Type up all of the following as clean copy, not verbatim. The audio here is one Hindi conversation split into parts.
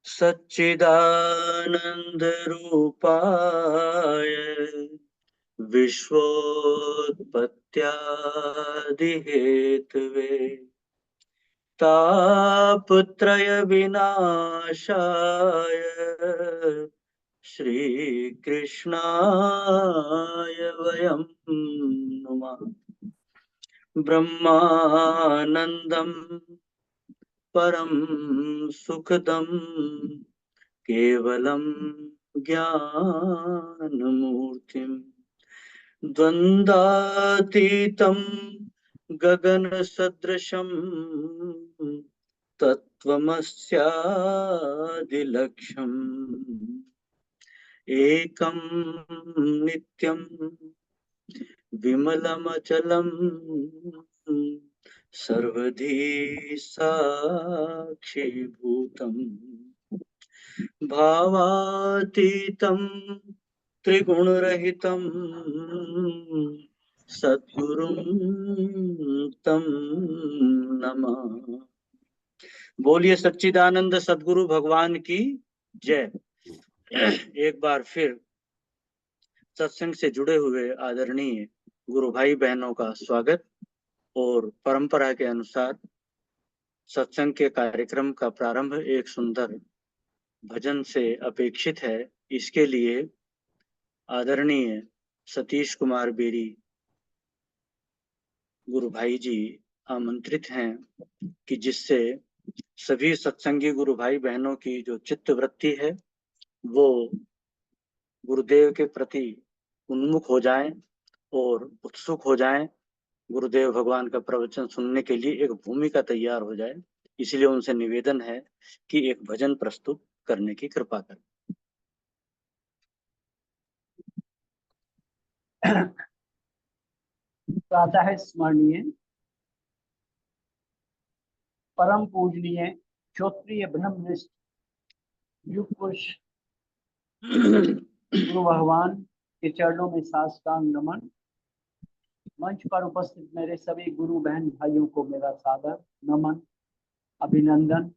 सच्चिदानंद रूपाय विश्वोत्पत्त्यादि हेतवे तापत्रय विनाशाय श्रीकृष्णाय वयं नुमः। ब्रह्मानंदं परम सुखदं केवलं ज्ञानमूर्तिम् द्वन्द्वातीतं गगनसदृशं तत्त्वमस्यादिलक्ष्यम् एकं नित्यं विमलमचलं सर्वधी साक्षीभूतम् भावातीतं त्रिगुणरहितं सद्गुरुं तं नमः। बोलिए सच्चिदानंद सद्गुरु भगवान की जय। एक बार फिर सत्संग से जुड़े हुए आदरणीय गुरु भाई बहनों का स्वागत। और परंपरा के अनुसार सत्संग के कार्यक्रम का प्रारंभ एक सुंदर भजन से अपेक्षित है। इसके लिए आदरणीय सतीश कुमार बेरी गुरु भाई जी आमंत्रित हैं कि जिससे सभी सत्संगी गुरु भाई बहनों की जो चित्त वृत्ति है वो गुरुदेव के प्रति उन्मुख हो जाएं और उत्सुक हो जाएं, गुरुदेव भगवान का प्रवचन सुनने के लिए एक भूमिका तैयार हो जाए। इसलिए उनसे निवेदन है कि एक भजन प्रस्तुत करने की कृपा करें। प्रातः स्मरणीय परम पूजनीय क्षोत्रिय ब्रह्मनिष्ठ युग पुरुष गुरु भगवान के चरणों में साष्टांग नमन। मंच पर उपस्थित मेरे सभी गुरु बहन भाइयों को मेरा सादर नमन, अभिनंदन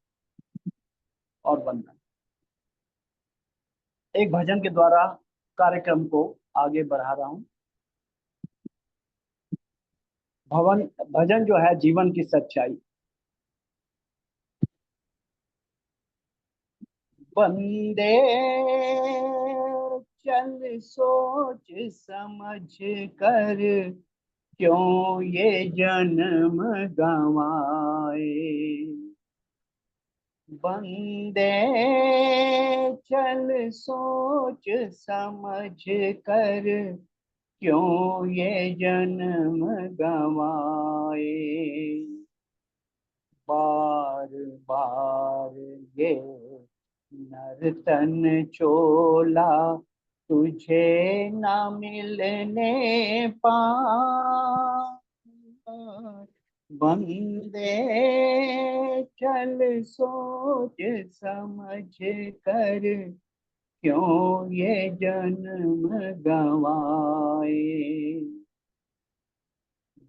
और वंदन। एक भजन के द्वारा कार्यक्रम को आगे बढ़ा रहा हूं। भजन जो है जीवन की सच्चाई। बंदे चल सोच समझ कर क्यों ये जन्म गंवाए। बंदे चल सोच समझ कर क्यों ये जन्म गंवाए। बार बार ये नर्तन चोला तुझे न मिलने पाए। बंदे चल सोच समझ कर क्यों ये जन्म गंवाए।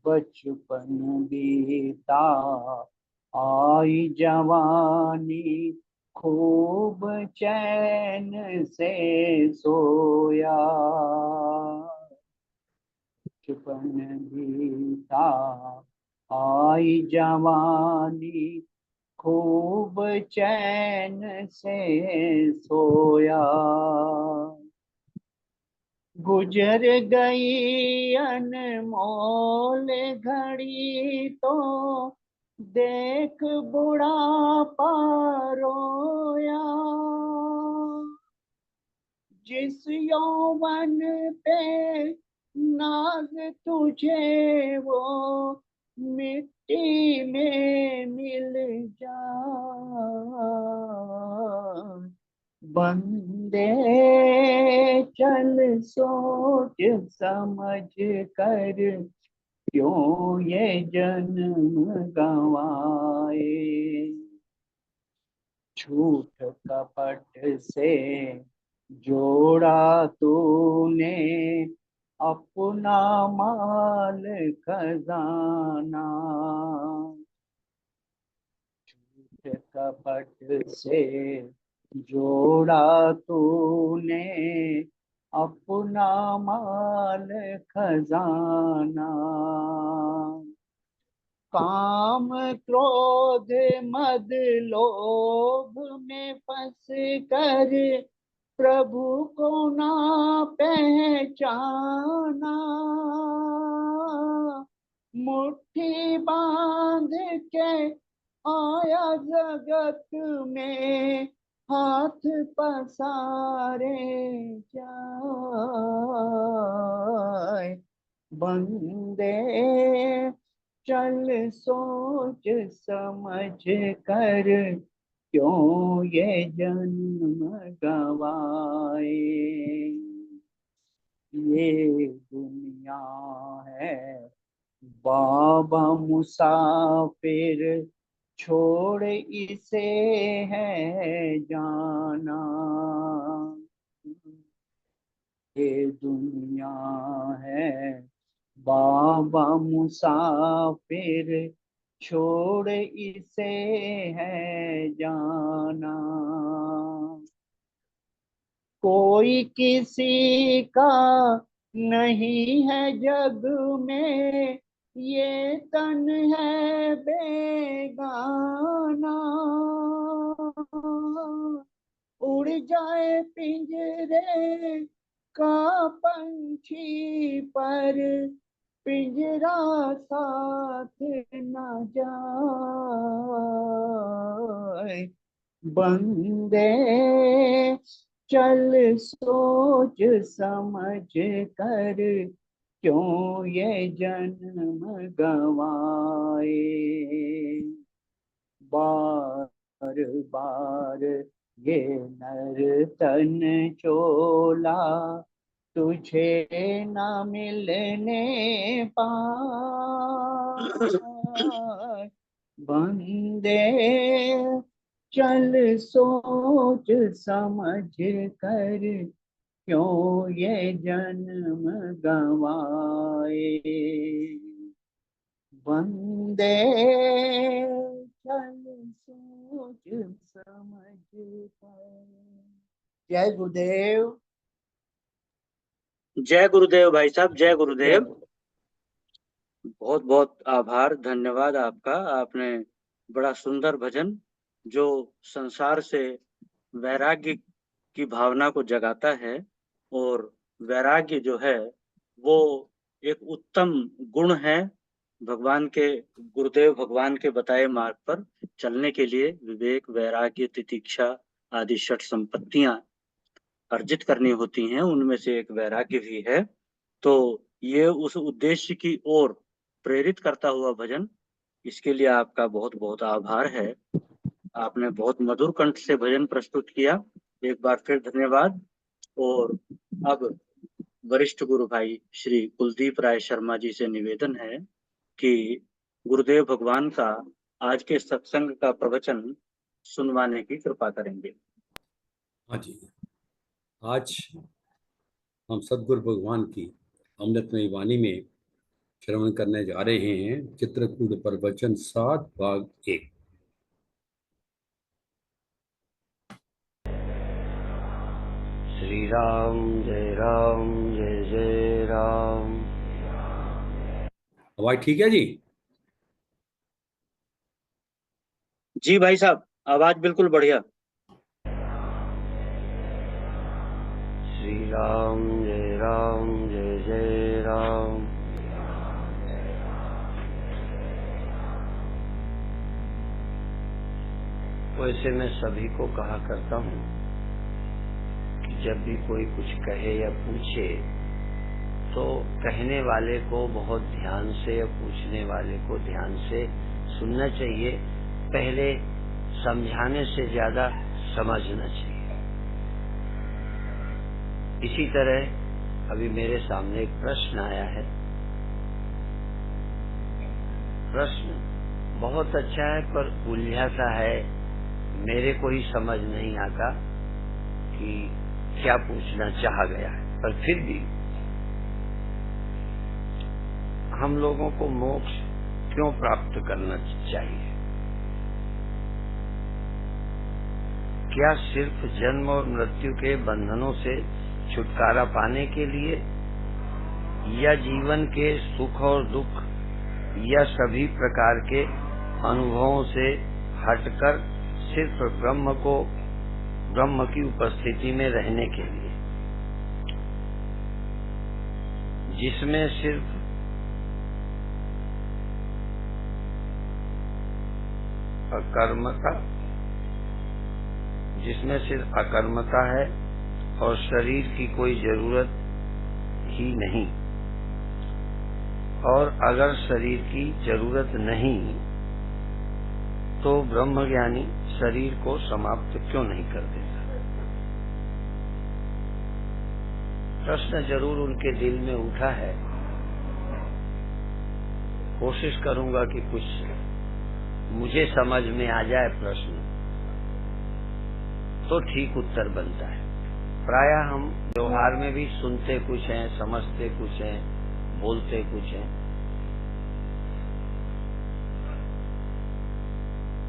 बचपन बीता आई जवानी खूब चैन से सोया। बचपन बीता आई जवानी खूब चैन से सोया। गुजर गई अनमोल घड़ी तो देख बुढ़ापा रोया। जिस यौवन पे नाज तुझे वो मिट्टी में मिल जाए। बंदे चल सोच समझ कर क्यों ये जन्म गंवाए। झूठ कपट से जोड़ा तूने अपना माल खजाना। कपट से जोड़ा तूने अपना माल खजाना। काम क्रोध मद लोभ में फंस कर प्रभु को ना पहचाना। मुट्ठी बांध के आया जगत में हाथ पसारे जाए। बंदे चल सोच समझ कर क्यों ये जन्म गवाए। ये दुनिया है बाबा मुसाफिर, छोड़ इसे है जाना। ये दुनिया है बाबा मुसाफिर, छोड़ इसे है जाना। कोई किसी का नहीं है जग में, ये तन है बेगाना। उड़ जाए पिंजरे का पंछी पर पिंजरा साथ न जाए। बंदे चल सोच समझ कर क्यों ये जन्म गवाए। बार बार ये नर तन चोला तुझे न मिलने पाए। बंदे चल सोच समझ कर क्यों ये जन्म गवाए। बंदे चल सोच समझ कर। जय गुरुदेव। जय गुरुदेव भाई साहब, जय जय गुरुदेव। गुरु। बहुत बहुत आभार, धन्यवाद आपका। आपने बड़ा सुंदर भजन जो संसार से वैराग्य की भावना को जगाता है, और वैराग्य जो है वो एक उत्तम गुण है। भगवान के, गुरुदेव भगवान के बताए मार्ग पर चलने के लिए विवेक, वैराग्य, तितिक्षा आदि षट संपत्तियां अर्जित करनी होती हैं, उनमें से एक वैराग्य भी है। तो ये उस उद्देश्य की ओर प्रेरित करता हुआ भजन, इसके लिए आपका बहुत बहुत आभार है। आपने बहुत मधुर कंठ से भजन प्रस्तुत किया, एक बार फिर धन्यवाद। और अब वरिष्ठ गुरु भाई श्री कुलदीप राय शर्मा जी से निवेदन है कि गुरुदेव भगवान का आज के सत्संग का प्रवचन सुनवाने की कृपा करेंगे। हाँ जी, आज हम सदगुरु भगवान की अमृतमयी वाणी में श्रवण करने जा रहे हैं चित्रकूट प्रवचन 7 भाग 1। श्री राम जय जय राम। आवाज ठीक है जी? जी भाई साहब, आवाज बिल्कुल बढ़िया। श्री राम जय जय राम। वैसे मैं सभी को कहा करता हूँ कि जब भी कोई कुछ कहे या पूछे तो कहने वाले को बहुत ध्यान से या पूछने वाले को ध्यान से सुनना चाहिए। पहले समझाने से ज्यादा समझना चाहिए। इसी तरह अभी मेरे सामने एक प्रश्न आया है। प्रश्न बहुत अच्छा है पर उलझा सा है, मेरे को ही समझ नहीं आता कि क्या पूछना चाहा गया है। पर फिर भी हम लोगों को मोक्ष क्यों प्राप्त करना चाहिए? क्या सिर्फ जन्म और मृत्यु के बंधनों से छुटकारा पाने के लिए, या जीवन के सुख और दुख या सभी प्रकार के अनुभवों से हटकर सिर्फ ब्रह्म की उपस्थिति में रहने के लिए, जिसमें सिर्फ अकर्मता है और शरीर की कोई जरूरत ही नहीं। और अगर शरीर की जरूरत नहीं तो ब्रह्मज्ञानी शरीर को समाप्त क्यों नहीं कर देता? प्रश्न जरूर उनके दिल में उठा है। कोशिश करूंगा कि कुछ मुझे समझ में आ जाए प्रश्न, तो ठीक उत्तर बनता है। प्रायः हम व्यवहार में भी सुनते कुछ हैं, समझते कुछ हैं, बोलते कुछ हैं।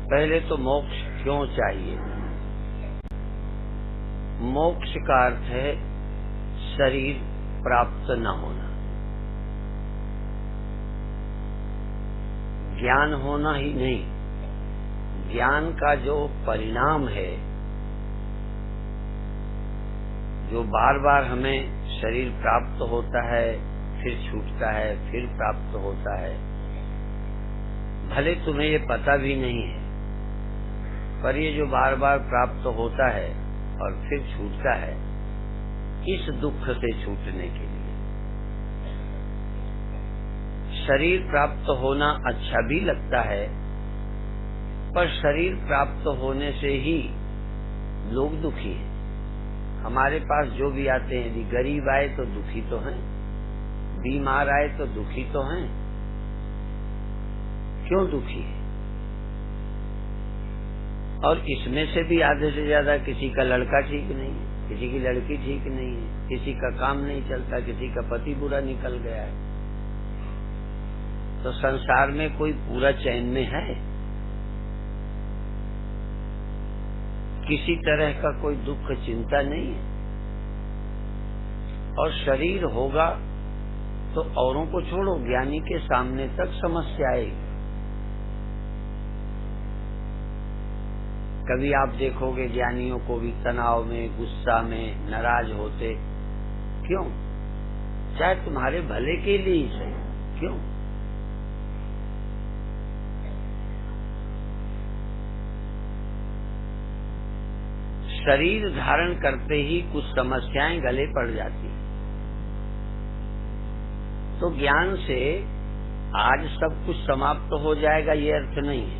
पहले तो मोक्ष क्यों चाहिए? मोक्ष का अर्थ है शरीर प्राप्त न होना, ज्ञान होना ही नहीं। ज्ञान का जो परिणाम है, जो बार बार हमें शरीर प्राप्त होता है, फिर छूटता है, फिर प्राप्त होता है, भले तुम्हें ये पता भी नहीं है, पर ये जो बार बार प्राप्त होता है और फिर छूटता है, इस दुख से छूटने के लिए शरीर प्राप्त होना अच्छा भी लगता है, पर शरीर प्राप्त होने से ही लोग दुखी हैं। हमारे पास जो भी आते हैं, यदि गरीब आए तो दुखी तो हैं, बीमार आए तो दुखी तो हैं। क्यों दुखी है? और इसमें से भी आधे से ज्यादा किसी का लड़का ठीक नहीं है, किसी की लड़की ठीक नहीं है, किसी का काम नहीं चलता, किसी का पति बुरा निकल गया है। तो संसार में कोई पूरा चैन में है? किसी तरह का कोई दुख चिंता नहीं है। और शरीर होगा तो औरों को छोड़ो, ज्ञानी के सामने तक समस्या आएगी। कभी आप देखोगे ज्ञानियों को भी तनाव में, गुस्सा में, नाराज होते। क्यों? चाहे तुम्हारे भले के लिए ही सही। क्यों? शरीर धारण करते ही कुछ समस्याएं गले पड़ जाती हैं। तो ज्ञान से आज सब कुछ समाप्त हो जाएगा, ये अर्थ नहीं है।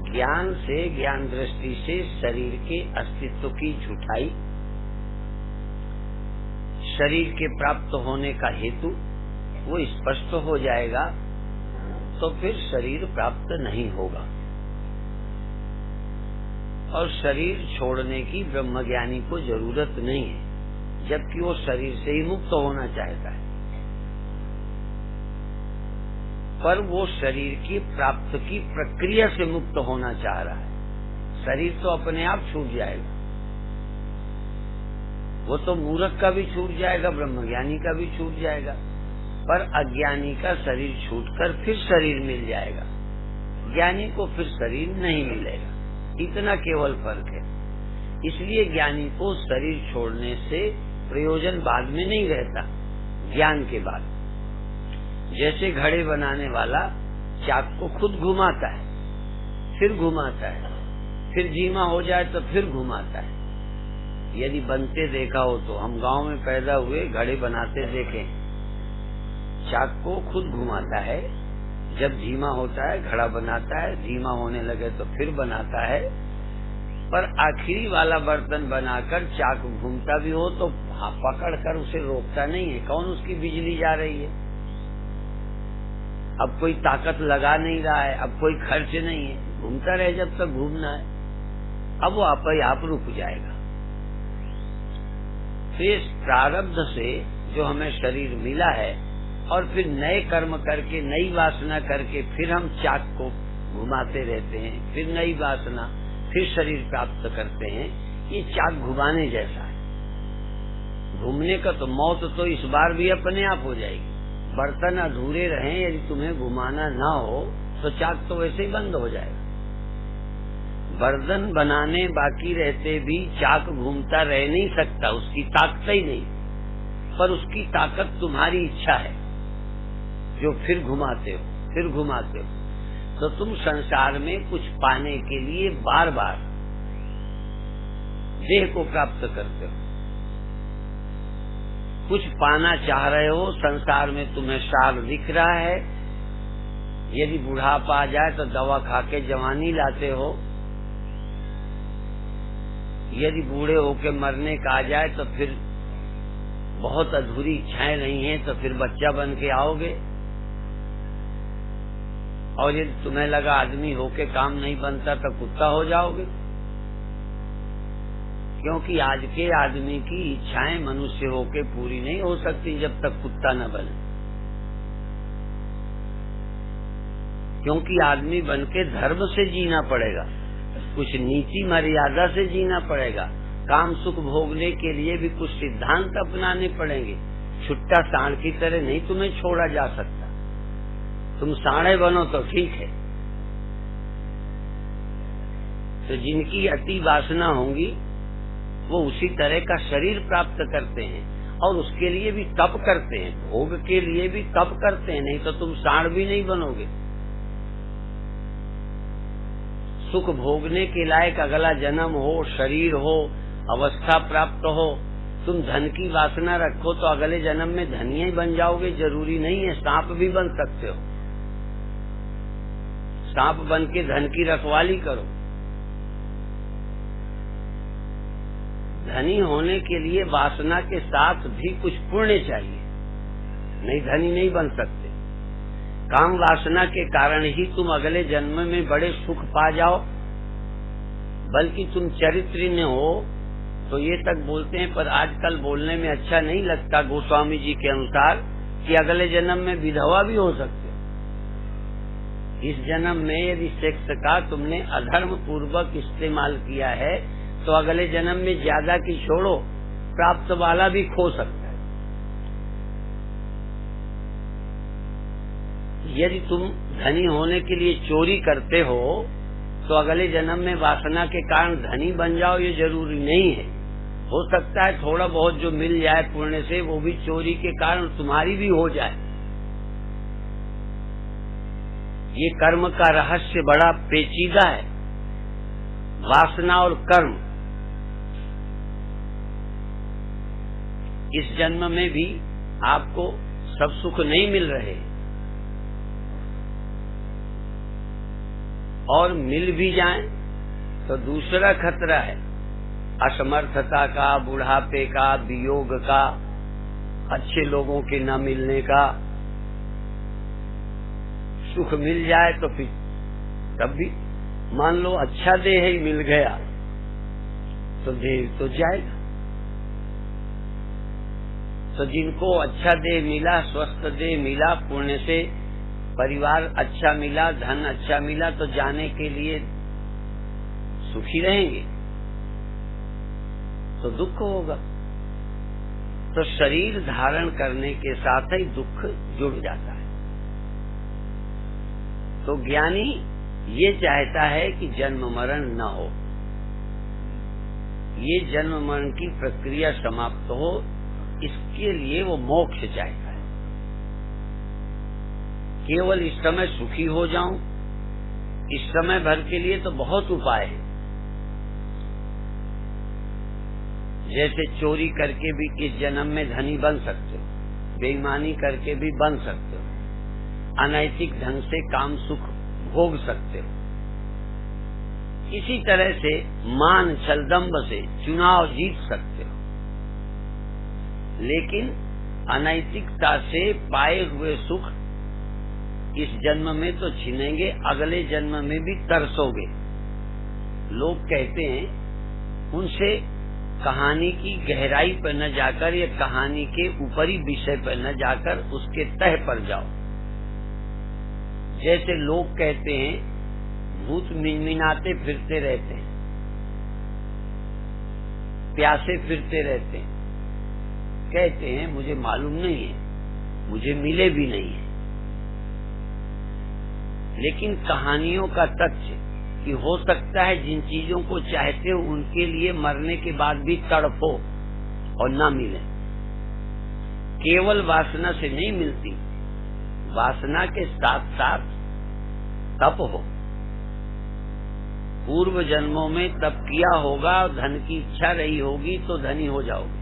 ज्ञान से, ज्ञान दृष्टि से शरीर के अस्तित्व की झूठाई, शरीर के प्राप्त होने का हेतु वो स्पष्ट हो जाएगा, तो फिर शरीर प्राप्त नहीं होगा। और शरीर छोड़ने की ब्रह्मज्ञानी को जरूरत नहीं है, जबकि वो शरीर से ही मुक्त होना चाहता है। पर वो शरीर की प्राप्त की प्रक्रिया से मुक्त होना चाह रहा है। शरीर तो अपने आप छूट जाएगा, वो तो मूर्ख का भी छूट जाएगा, ब्रह्मज्ञानी का भी छूट जाएगा, पर अज्ञानी का शरीर छूटकर फिर शरीर मिल जाएगा, ज्ञानी को फिर शरीर नहीं मिलेगा। इतना केवल फर्क है। इसलिए ज्ञानी को शरीर छोड़ने से प्रयोजन बाद में नहीं रहता, ज्ञान के बाद। जैसे घड़े बनाने वाला चाक को खुद घुमाता है, फिर घुमाता है, फिर धीमा हो जाए तो फिर घुमाता है। यदि बनते देखा हो तो हम गांव में पैदा हुए, घड़े बनाते देखे, चाक को खुद घुमाता है, जब धीमा होता है घड़ा बनाता है, धीमा होने लगे तो फिर बनाता है। पर आखिरी वाला बर्तन बनाकर चाक घूमता भी हो तो पकड़कर उसे रोकता नहीं है। कौन उसकी बिजली जा रही है? अब कोई ताकत लगा नहीं रहा है, अब कोई खर्च नहीं है, घूमता रहे जब तक घूमना है। अब वो आप रुक जाएगा। तो इस प्रारब्ध से जो हमें शरीर मिला है, और फिर नए कर्म करके, नई वासना करके फिर हम चाक को घुमाते रहते हैं, फिर नई वासना, फिर शरीर प्राप्त करते हैं, ये चाक घुमाने जैसा है। घूमने का तो मौत तो इस बार भी अपने आप हो जाएगी। बर्तन अधूरे रहें, यदि तुम्हें घुमाना ना हो तो चाक तो वैसे ही बंद हो जाएगा। बर्तन बनाने बाकी रहते भी चाक घूमता रह नहीं सकता, उसकी ताकत ही नहीं, पर उसकी ताकत तुम्हारी इच्छा है जो फिर घुमाते हो। तो तुम संसार में कुछ पाने के लिए बार बार देह को प्राप्त करते हो। कुछ पाना चाह रहे हो, संसार में तुम्हें सार दिख रहा है, यदि बुढ़ापा आ जाए तो दवा खा के जवानी लाते हो, यदि बूढ़े होके मरने का आ जाए तो फिर बहुत अधूरी इच्छाएं नहीं है तो फिर बच्चा बन के आओगे, और यदि तुम्हें लगा आदमी होके काम नहीं बनता तो कुत्ता हो जाओगे। क्योंकि आज के आदमी की इच्छाएं मनुष्य होके पूरी नहीं हो सकती जब तक कुत्ता न बने। क्योंकि आदमी बन के धर्म से जीना पड़ेगा, कुछ नीति मर्यादा से जीना पड़ेगा, काम सुख भोगने के लिए भी कुछ सिद्धांत अपनाने पड़ेंगे। छुट्टा सांड की तरह नहीं तुम्हें छोड़ा जा सकता। तुम सांडे बनो तो ठीक है। तो जिनकी अति वासना होंगी वो उसी तरह का शरीर प्राप्त करते हैं, और उसके लिए भी तप करते हैं, भोग के लिए भी तप करते हैं, नहीं तो तुम सांड भी नहीं बनोगे। सुख भोगने के लायक अगला जन्म हो, शरीर हो, अवस्था प्राप्त हो, तुम धन की वासना रखो तो अगले जन्म में धनिया ही बन जाओगे, जरूरी नहीं है, सांप भी बन सकते हो। सांप बन के धन की रखवाली करो। धनी होने के लिए वासना के साथ भी कुछ पुण्य चाहिए, नहीं धनी नहीं बन सकते। काम वासना के कारण ही तुम अगले जन्म में बड़े सुख पा जाओ, बल्कि तुम चरित्रहीन हो तो ये तक बोलते हैं, पर आजकल बोलने में अच्छा नहीं लगता गोस्वामी जी के अनुसार कि अगले जन्म में विधवा भी हो सकते हो। इस जन्म में यदि सेक्स का तुमने अधर्म पूर्वक इस्तेमाल किया है तो अगले जन्म में ज्यादा की छोड़ो, प्राप्त वाला भी खो सकता है। यदि तुम धनी होने के लिए चोरी करते हो तो अगले जन्म में वासना के कारण धनी बन जाओ, ये जरूरी नहीं है। हो सकता है थोड़ा बहुत जो मिल जाए पुण्य से वो भी चोरी के कारण तुम्हारी भी हो जाए। ये कर्म का रहस्य बड़ा पेचीदा है। वासना और कर्म इस जन्म में भी आपको सब सुख नहीं मिल रहे, और मिल भी जाएं तो दूसरा खतरा है असमर्थता का, बुढ़ापे का, वियोग का, अच्छे लोगों के न मिलने का। सुख मिल जाए तो फिर तब भी मान लो अच्छा देह ही मिल गया तो देह तो जाएगा। तो जिनको अच्छा देह मिला, स्वस्थ देह मिला, पुण्य से परिवार अच्छा मिला, धन अच्छा मिला, तो जाने के लिए सुखी रहेंगे, तो दुख होगा। तो शरीर धारण करने के साथ ही दुख जुड़ जाता है। तो ज्ञानी ये चाहता है कि जन्म मरण न हो, ये जन्म मरण की प्रक्रिया समाप्त हो, इसके लिए वो मोक्ष चाहता है। केवल इस समय सुखी हो जाऊं, इस समय भर के लिए तो बहुत उपाय है। जैसे चोरी करके भी इस जन्म में धनी बन सकते हो, बेईमानी करके भी बन सकते हो, अनैतिक ढंग से काम सुख भोग सकते हो। इसी तरह से मान छलदम्ब से चुनाव जीत सकते हो, लेकिन अनैतिकता से पाए हुए सुख इस जन्म में तो छिनेंगे, अगले जन्म में भी तरसोगे। लोग कहते हैं उनसे कहानी की गहराई पर न जाकर या कहानी के ऊपरी विषय पर न जाकर उसके तह पर जाओ। जैसे लोग कहते हैं भूत मिनमिनाते फिरते रहते हैं, प्यासे फिरते रहते हैं, कहते हैं मुझे मालूम नहीं है, मुझे मिले भी नहीं है। लेकिन कहानियों का तथ्य कि हो सकता है जिन चीजों को चाहते हो उनके लिए मरने के बाद भी तड़पो और ना मिले। केवल वासना से नहीं मिलती, वासना के साथ साथ तप हो। पूर्व जन्मों में तप किया होगा, धन की इच्छा रही होगी तो धनी हो जाओगे।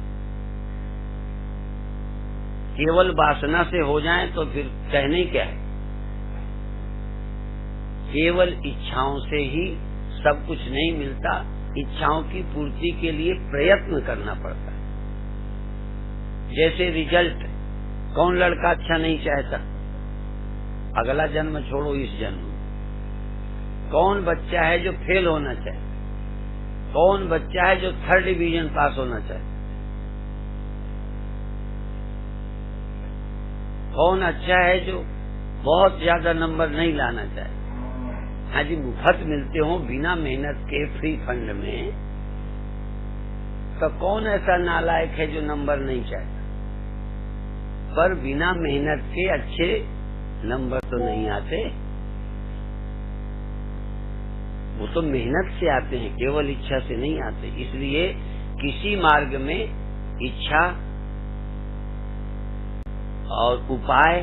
केवल वासना से हो जाए तो फिर कहने क्या है। केवल इच्छाओं से ही सब कुछ नहीं मिलता, इच्छाओं की पूर्ति के लिए प्रयत्न करना पड़ता है। जैसे रिजल्ट, कौन लड़का अच्छा नहीं चाहता, अगला जन्म छोड़ो इस जन्म। कौन बच्चा है जो फेल होना चाहता, कौन बच्चा है जो 3rd डिवीजन पास होना चाहता, कौन अच्छा है जो बहुत ज्यादा नंबर नहीं लाना चाहे। हाँ जी, मुफ्त मिलते हो बिना मेहनत के फ्री फंड में, तो कौन ऐसा नालायक है जो नंबर नहीं चाहता। पर बिना मेहनत के अच्छे नंबर तो नहीं आते, वो तो मेहनत से आते हैं, केवल इच्छा से नहीं आते। इसलिए किसी मार्ग में इच्छा और उपाय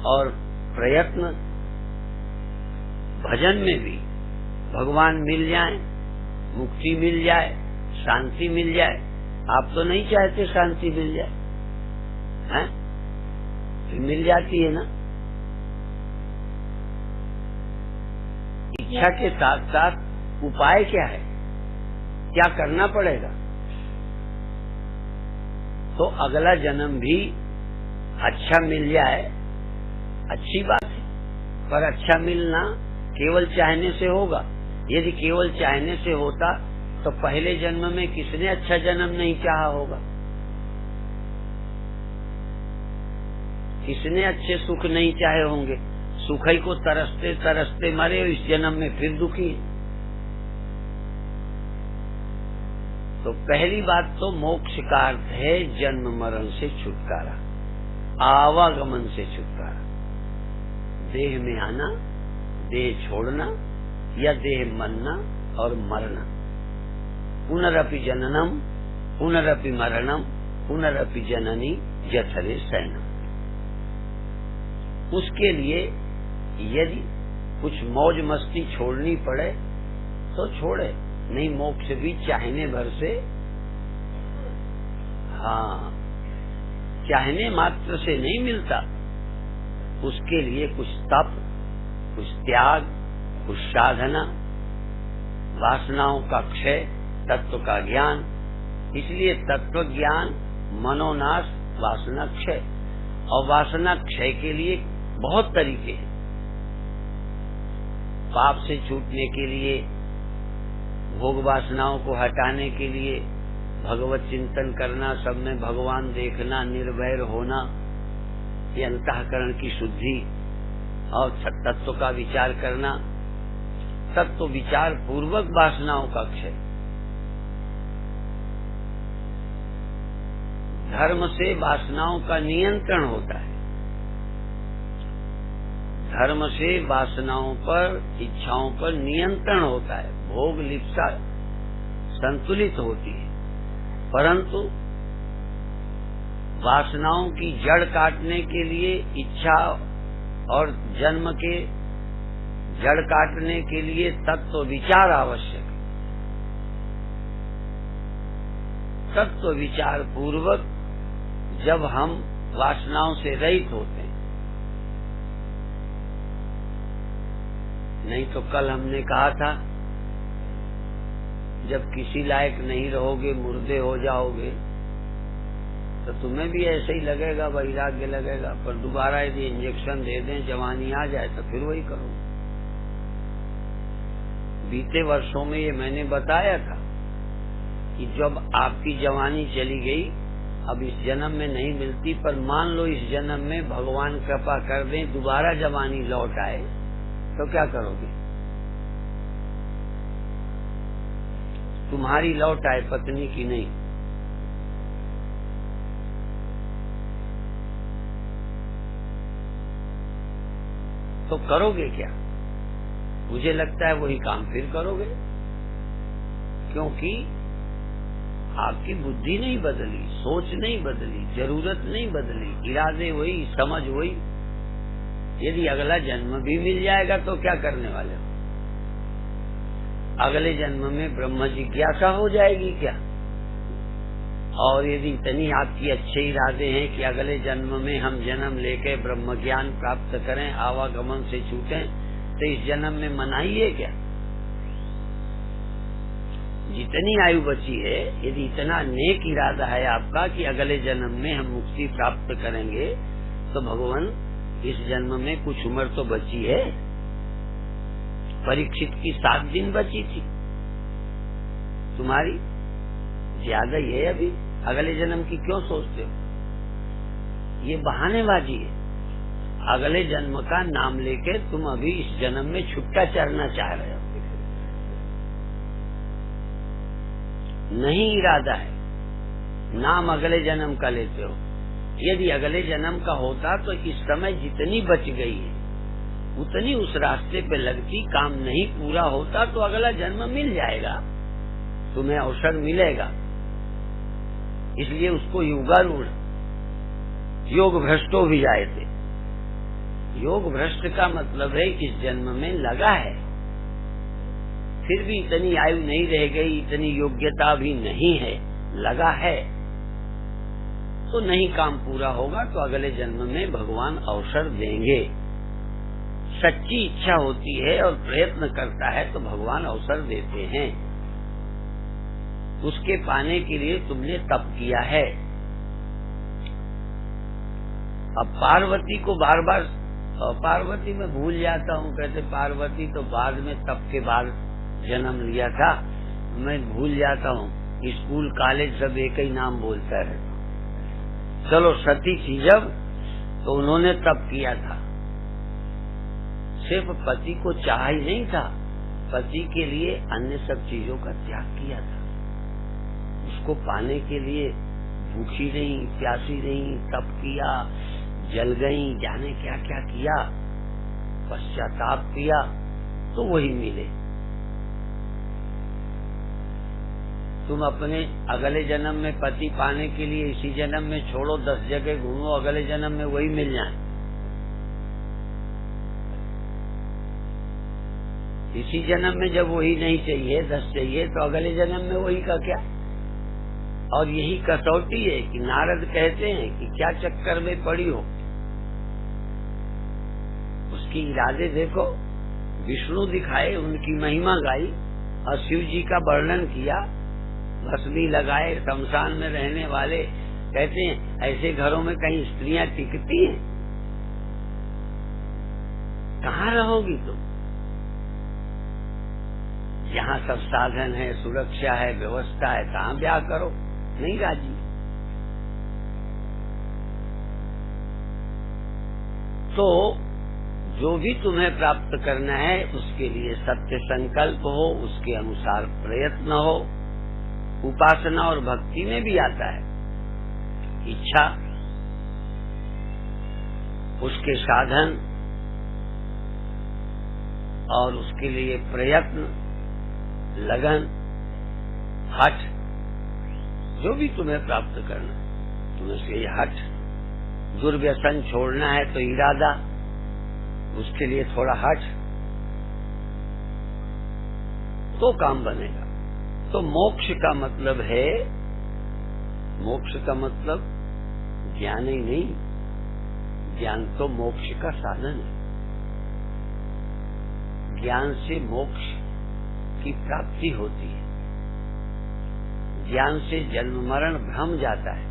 और प्रयत्न, भजन में भी भगवान मिल जाए, मुक्ति मिल जाए, शांति मिल जाए। आप तो नहीं चाहते शांति मिल जाए, हैं? फिर मिल जाती है ना। इच्छा के साथ साथ उपाय क्या है, क्या करना पड़ेगा। तो अगला जन्म भी अच्छा मिल जाए, अच्छी बात है। पर अच्छा मिलना केवल चाहने से होगा। यदि केवल चाहने से होता तो पहले जन्म में किसने अच्छा जन्म नहीं चाहा होगा, किसने अच्छे सुख नहीं चाहे होंगे। सुख ही को तरसते तरसते मरे, इस जन्म में फिर दुखी। तो पहली बात तो मोक्ष का अर्थ है जन्म मरण से छुटकारा, आवागमन से छुटकारा। देह में आना, देह छोड़ना या देह मरना और मरना। पुनरपि जननम पुनरपि मरणम पुनरपि जननी जठरे शयनम। उसके लिए यदि कुछ मौज मस्ती छोड़नी पड़े तो छोड़े, नहीं मोक्ष भी चाहने भर से, हाँ चाहने मात्र से नहीं मिलता। उसके लिए कुछ तप, कुछ त्याग, कुछ साधना, वासनाओं का क्षय, तत्व का ज्ञान। इसलिए तत्व ज्ञान, मनोनाश, वासना क्षय। और वासना क्षय के लिए बहुत तरीके हैं। पाप से छूटने के लिए, भोग वासनाओं को हटाने के लिए भगवत चिंतन करना, सब में भगवान देखना, निर्भय होना, ये अंतःकरण की शुद्धि और तत्व का विचार करना, तत्व विचार पूर्वक वासनाओं का क्षय। धर्म से वासनाओं का नियंत्रण होता है। धर्म से वासनाओं पर, इच्छाओं पर नियंत्रण होता है, भोग लिप्सा संतुलित होती है। परंतु वासनाओं की जड़ काटने के लिए, इच्छा और जन्म के जड़ काटने के लिए तत्व विचार आवश्यक है। तत्व विचार पूर्वक जब हम वासनाओं से रहित होते हैं, नहीं तो कल हमने कहा था जब किसी लायक नहीं रहोगे, मुर्दे हो जाओगे, तो तुम्हें भी ऐसे ही लगेगा, वैराग्य लगेगा। पर दोबारा यदि इंजेक्शन दे दें, जवानी आ जाए तो फिर वही करो। बीते वर्षों में ये मैंने बताया था कि जब आपकी जवानी चली गई, अब इस जन्म में नहीं मिलती, पर मान लो इस जन्म में भगवान कृपा कर दें दोबारा जवानी लौट आए, तो क्या करोगे? तुम्हारी लौट आए, पत्नी की नहीं। तो करोगे क्या? मुझे लगता है वही काम फिर करोगे, क्योंकि आपकी बुद्धि नहीं बदली, सोच नहीं बदली, जरूरत नहीं बदली, इरादे वही, समझ वही। यदि अगला जन्म भी मिल जाएगा तो क्या करने वाले हो? अगले जन्म में ब्रह्म जिज्ञासा हो जाएगी क्या? और यदि इतनी आपकी अच्छे इरादे हैं कि अगले जन्म में हम जन्म लेके ब्रह्म ज्ञान प्राप्त करें, आवागमन से छूटें, तो इस जन्म में मनाइए क्या? जितनी आयु बची है, यदि इतना नेक इरादा है आपका कि अगले जन्म में हम मुक्ति प्राप्त करेंगे, तो भगवान इस जन्म में कुछ उम्र तो बची है। परीक्षित की 7 दिन बची थी, तुम्हारी ज्यादा ही है अभी। अगले जन्म की क्यों सोचते हो? ये बहानेबाजी है। अगले जन्म का नाम लेके तुम अभी इस जन्म में छुट्टा चढ़ना चाह रहे हो। नहीं इरादा है, नाम अगले जन्म का लेते हो। यदि अगले जन्म का होता तो इस समय जितनी बच गई है उतनी उस रास्ते पे लगती, काम नहीं पूरा होता तो अगला जन्म मिल जाएगा, तुम्हें अवसर मिलेगा। इसलिए उसको युगारूढ़, योग भ्रष्टो भी आए थे। योग भ्रष्ट का मतलब है इस जन्म में लगा है, फिर भी इतनी आयु नहीं रह गई, इतनी योग्यता भी नहीं है, लगा है, तो नहीं काम पूरा होगा तो अगले जन्म में भगवान अवसर देंगे। सच्ची इच्छा होती है और प्रयत्न करता है तो भगवान अवसर देते हैं। उसके पाने के लिए तुमने तप किया है। अब पार्वती को बार बार, पार्वती में भूल जाता हूँ, कहते पार्वती तो बाद में तप के बाद जन्म लिया था, मैं भूल जाता हूँ। स्कूल कॉलेज सब एक ही नाम बोलता है। चलो सती थी जब, तो उन्होंने तप किया था। सिर्फ पति को चाह ही नहीं था, पति के लिए अन्य सब चीजों का त्याग किया था। उसको पाने के लिए भूखी नहीं, प्यासी नहीं, तप किया, जल गई, जाने क्या क्या किया, पश्चाताप किया तो वही मिले। तुम अपने अगले जन्म में पति पाने के लिए इसी जन्म में छोड़ो, 10 जगह घूमो, अगले जन्म में वही मिल जाए। इसी जन्म में जब वही नहीं चाहिए, 10 चाहिए, तो अगले जन्म में वही का क्या? और यही कसौटी है कि नारद कहते हैं कि क्या चक्कर में पड़ी हो। उसकी इरादे देखो, विष्णु दिखाए, उनकी महिमा गाई और शिव जी का वर्णन किया, भस्मी लगाए, शमशान में रहने वाले। कहते हैं ऐसे घरों में कहीं स्त्रियां टिकती हैं? कहाँ रहोगी तुम? जहाँ सब साधन है, सुरक्षा है, व्यवस्था है, कहाँ ब्याह करो? नहीं राजी। तो जो भी तुम्हें प्राप्त करना है उसके लिए सत्य संकल्प हो, उसके अनुसार प्रयत्न हो। उपासना और भक्ति में भी आता है इच्छा, उसके साधन और उसके लिए प्रयत्न, लगन, हठ। जो भी तुम्हें प्राप्त करना, तुम्हें से हठ। दुर्व्यसन छोड़ना है तो इरादा, उसके लिए थोड़ा हठ, तो काम बनेगा। तो मोक्ष का मतलब है, मोक्ष का मतलब ज्ञान ही नहीं, ज्ञान तो मोक्ष का साधन है। ज्ञान से मोक्ष की प्राप्ति होती है। ज्ञान से जन्म मरण भ्रम जाता है,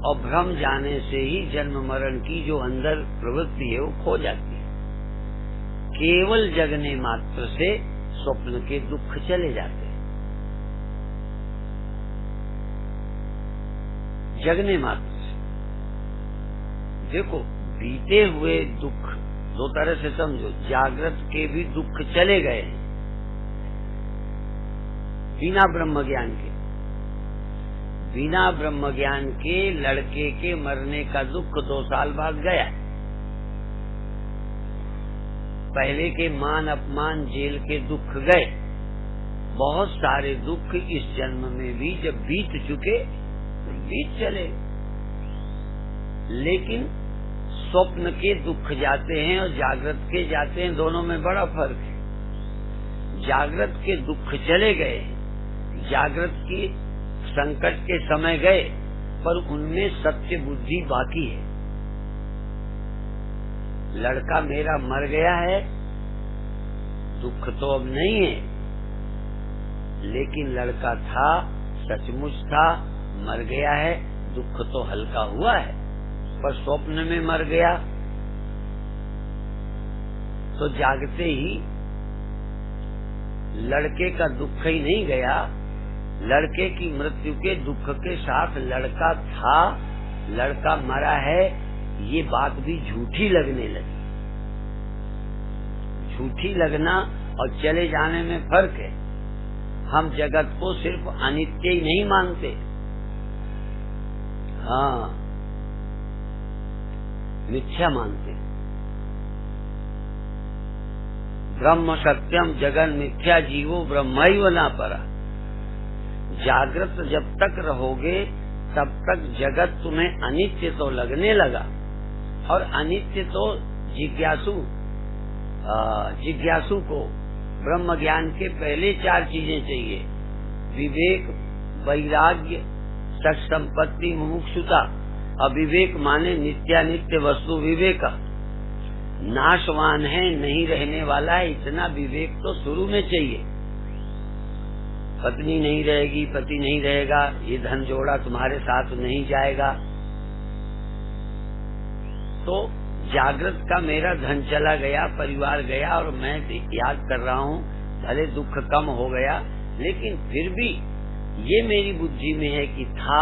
और भ्रम जाने से ही जन्म मरण की जो अंदर प्रवृत्ति है वो खो जाती है। केवल जगने मात्र से स्वप्न के दुख चले जाते हैं। जगने मात्र से देखो, बीते हुए दुख दो तरह से समझो। जागृत के भी दुख चले गए, बिना ब्रह्म ज्ञान के। बिना ब्रह्म ज्ञान के लड़के के मरने का दुख 2 साल बाद गया। पहले के मान अपमान जेल के दुख गए। बहुत सारे दुख इस जन्म में भी जब बीत चुके बीत चले, लेकिन स्वप्न के दुख जाते हैं और जागृत के जाते हैं, दोनों में बड़ा फर्क है। जागृत के दुख चले गए, जागृत की संकट के समय गए, पर उनमें सत्य बुद्धि बाकी है। लड़का मेरा मर गया है, दुख तो अब नहीं है, लेकिन लड़का था, सचमुच था, मर गया है, दुख तो हल्का हुआ है। पर स्वप्न में मर गया तो जागते ही लड़के का दुख ही नहीं गया, लड़के की मृत्यु के दुख के साथ लड़का था, लड़का मरा है, ये बात भी झूठी लगने लगी। झूठी लगना और चले जाने में फर्क है। हम जगत को सिर्फ अनित्य ही नहीं मानते, हाँ, मिथ्या मानते। ब्रह्म सत्यम जगन मिथ्या जीवो ब्रह्मैव न परा। जागृत जब तक रहोगे तब तक जगत तुम्हें अनित्य तो लगने लगा, और अनित्य तो जिज्ञासु को ब्रह्म ज्ञान के पहले 4 चीजें चाहिए: विवेक, वैराग्य, सत संपत्ति, मुमुक्षुता। अविवेक माने नित्यानित्य वस्तु विवेक, नाशवान है, नहीं रहने वाला है, इतना विवेक तो शुरू में चाहिए। पत्नी नहीं रहेगी, पति नहीं रहेगा, ये धन जोड़ा तुम्हारे साथ नहीं जाएगा। तो जागृत का मेरा धन चला गया, परिवार गया, और मैं याद कर रहा हूँ, भले दुख कम हो गया, लेकिन फिर भी ये मेरी बुद्धि में है कि था,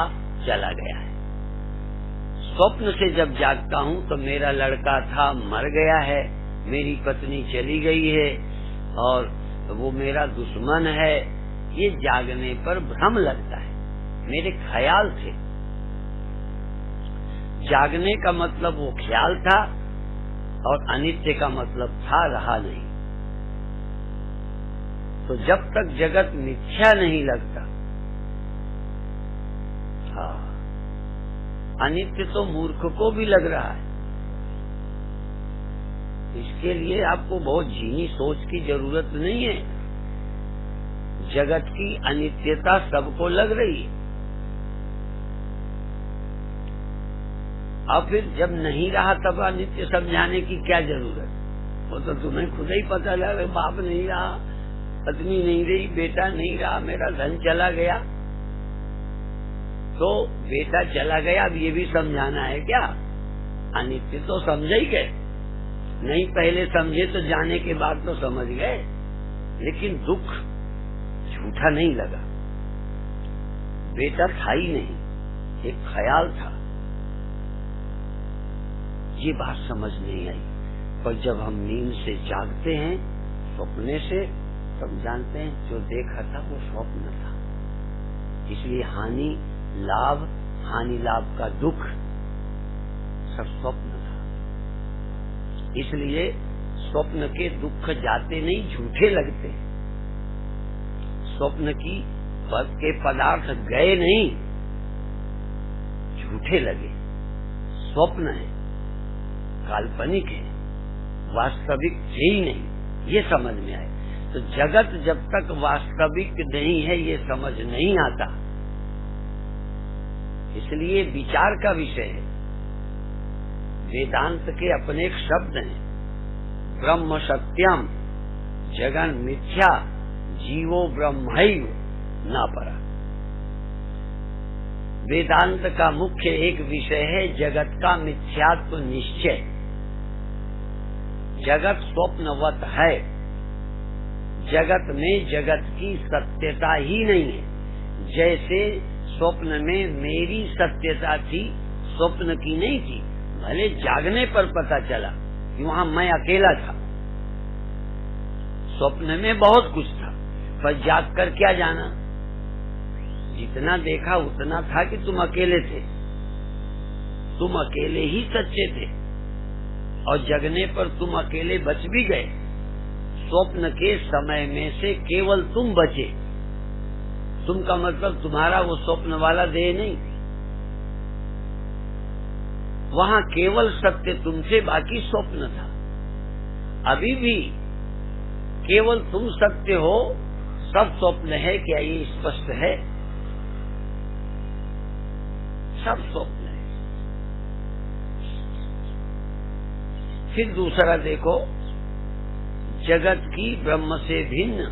चला गया है। स्वप्न से जब जागता हूँ तो मेरा लड़का था, मर गया है, मेरी पत्नी चली गई है, और वो मेरा दुश्मन है, ये जागने पर भ्रम लगता है। मेरे ख्याल थे। जागने का मतलब वो ख्याल था, और अनित्य का मतलब था, रहा नहीं। तो जब तक जगत मिथ्या नहीं लगता, हाँ, अनित्य तो मूर्ख को भी लग रहा है। इसके लिए आपको बहुत झीनी सोच की जरूरत नहीं है। जगत की अनित्यता सबको लग रही है। और फिर जब नहीं रहा तब अनित्य समझाने की क्या जरूरत? वो तो तुम्हें खुद ही पता लगे, बाप नहीं रहा, पत्नी नहीं रही, बेटा नहीं रहा, मेरा धन चला गया। तो बेटा चला गया, अब ये भी समझाना है क्या? अनित्य तो समझ ही गए, नहीं पहले समझे तो जाने के बाद तो समझ गए, लेकिन दुख झूठा नहीं लगा। बेटा था ही नहीं, एक ख्याल था। ये बात समझ नहीं आई, पर जब हम नींद से जागते हैं, सपने से, तब जानते हैं जो देखा था वो स्वप्न था। इसलिए हानि लाभ का दुख सब स्वप्न था। इसलिए स्वप्न के दुख जाते नहीं, झूठे लगते। स्वप्न की पद के पदार्थ गए नहीं, झूठे लगे। स्वप्न है, काल्पनिक है, वास्तविक है ही नहीं, ये समझ में आए। तो जगत जब तक वास्तविक नहीं है, ये समझ नहीं आता। इसलिए विचार का विषय है। वेदांत के अपने एक शब्द हैं, ब्रह्म सत्यम जगन मिथ्या जीवो ब्रह्मैव न परा। वेदांत का मुख्य एक विषय है जगत का मिथ्यात्व निश्चय। जगत स्वप्नवत है, जगत में जगत की सत्यता ही नहीं है। जैसे स्वप्न में मेरी सत्यता थी, स्वप्न की नहीं थी। भले जागने पर पता चला कि वहाँ मैं अकेला था, स्वप्न में बहुत कुछ था, पर जाग कर क्या जाना। जितना देखा उतना था कि तुम अकेले थे, तुम अकेले ही सच्चे थे, और जगने पर तुम अकेले बच भी गए। स्वप्न के समय में से केवल तुम बचे। तुम का मतलब तुम्हारा वो स्वप्न वाला देह नहीं, वहां केवल सत्य तुमसे, बाकी स्वप्न था। अभी भी केवल तुम सत्य हो, सब स्वप्न है। क्या ये स्पष्ट है? सब स्वप्न है। फिर दूसरा देखो, जगत की ब्रह्म से भिन्न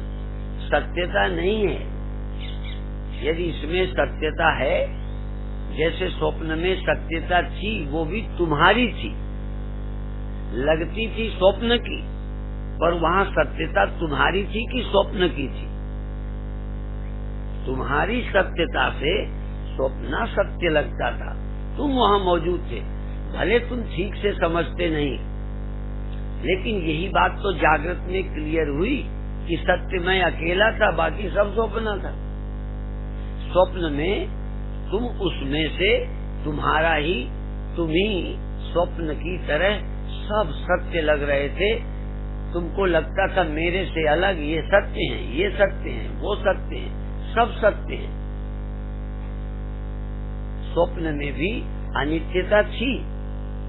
सत्यता नहीं है। यदि इसमें सत्यता है, जैसे स्वप्न में सत्यता थी, वो भी तुम्हारी थी, लगती थी स्वप्न की, पर वहां सत्यता तुम्हारी थी कि स्वप्न की थी? तुम्हारी सत्यता से स्वप्न सत्य लगता था, तुम वहां मौजूद थे। भले तुम ठीक से समझते नहीं, लेकिन यही बात तो जागृत में क्लियर हुई कि सत्य में अकेला था, बाकी सब स्वप्न था। स्वप्न में तुम उसमें से, तुम्हारा ही, तुम ही स्वप्न की तरह सब सत्य लग रहे थे। तुमको लगता था मेरे से अलग ये सत्य हैं, ये सत्य हैं, वो सत्य हैं, सब सत्य हैं। स्वप्न में भी अनित्यता थी।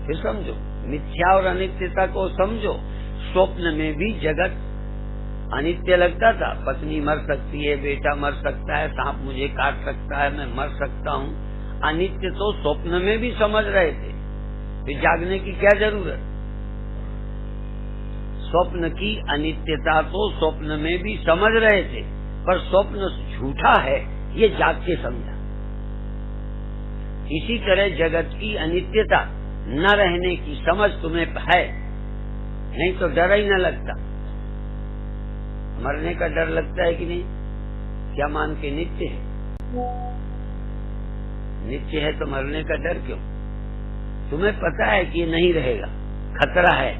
फिर समझो, मिथ्या और अनित्यता को समझो। स्वप्न में भी जगत अनित्य लगता था। पत्नी मर सकती है, बेटा मर सकता है, सांप मुझे काट सकता है, मैं मर सकता हूँ। अनित्य तो स्वप्न में भी समझ रहे थे, फिर जागने की क्या जरूरत? स्वप्न की अनित्यता तो स्वप्न में भी समझ रहे थे, पर स्वप्न झूठा है ये जाग के समझा। इसी तरह जगत की अनित्यता न रहने की समझ तुम्हें है, नहीं तो डर ही न लगता। मरने का डर लगता है कि नहीं? क्या मान के नित्य है? नित्य है तो मरने का डर क्यों? तुम्हें पता है कि ये नहीं रहेगा, खतरा है।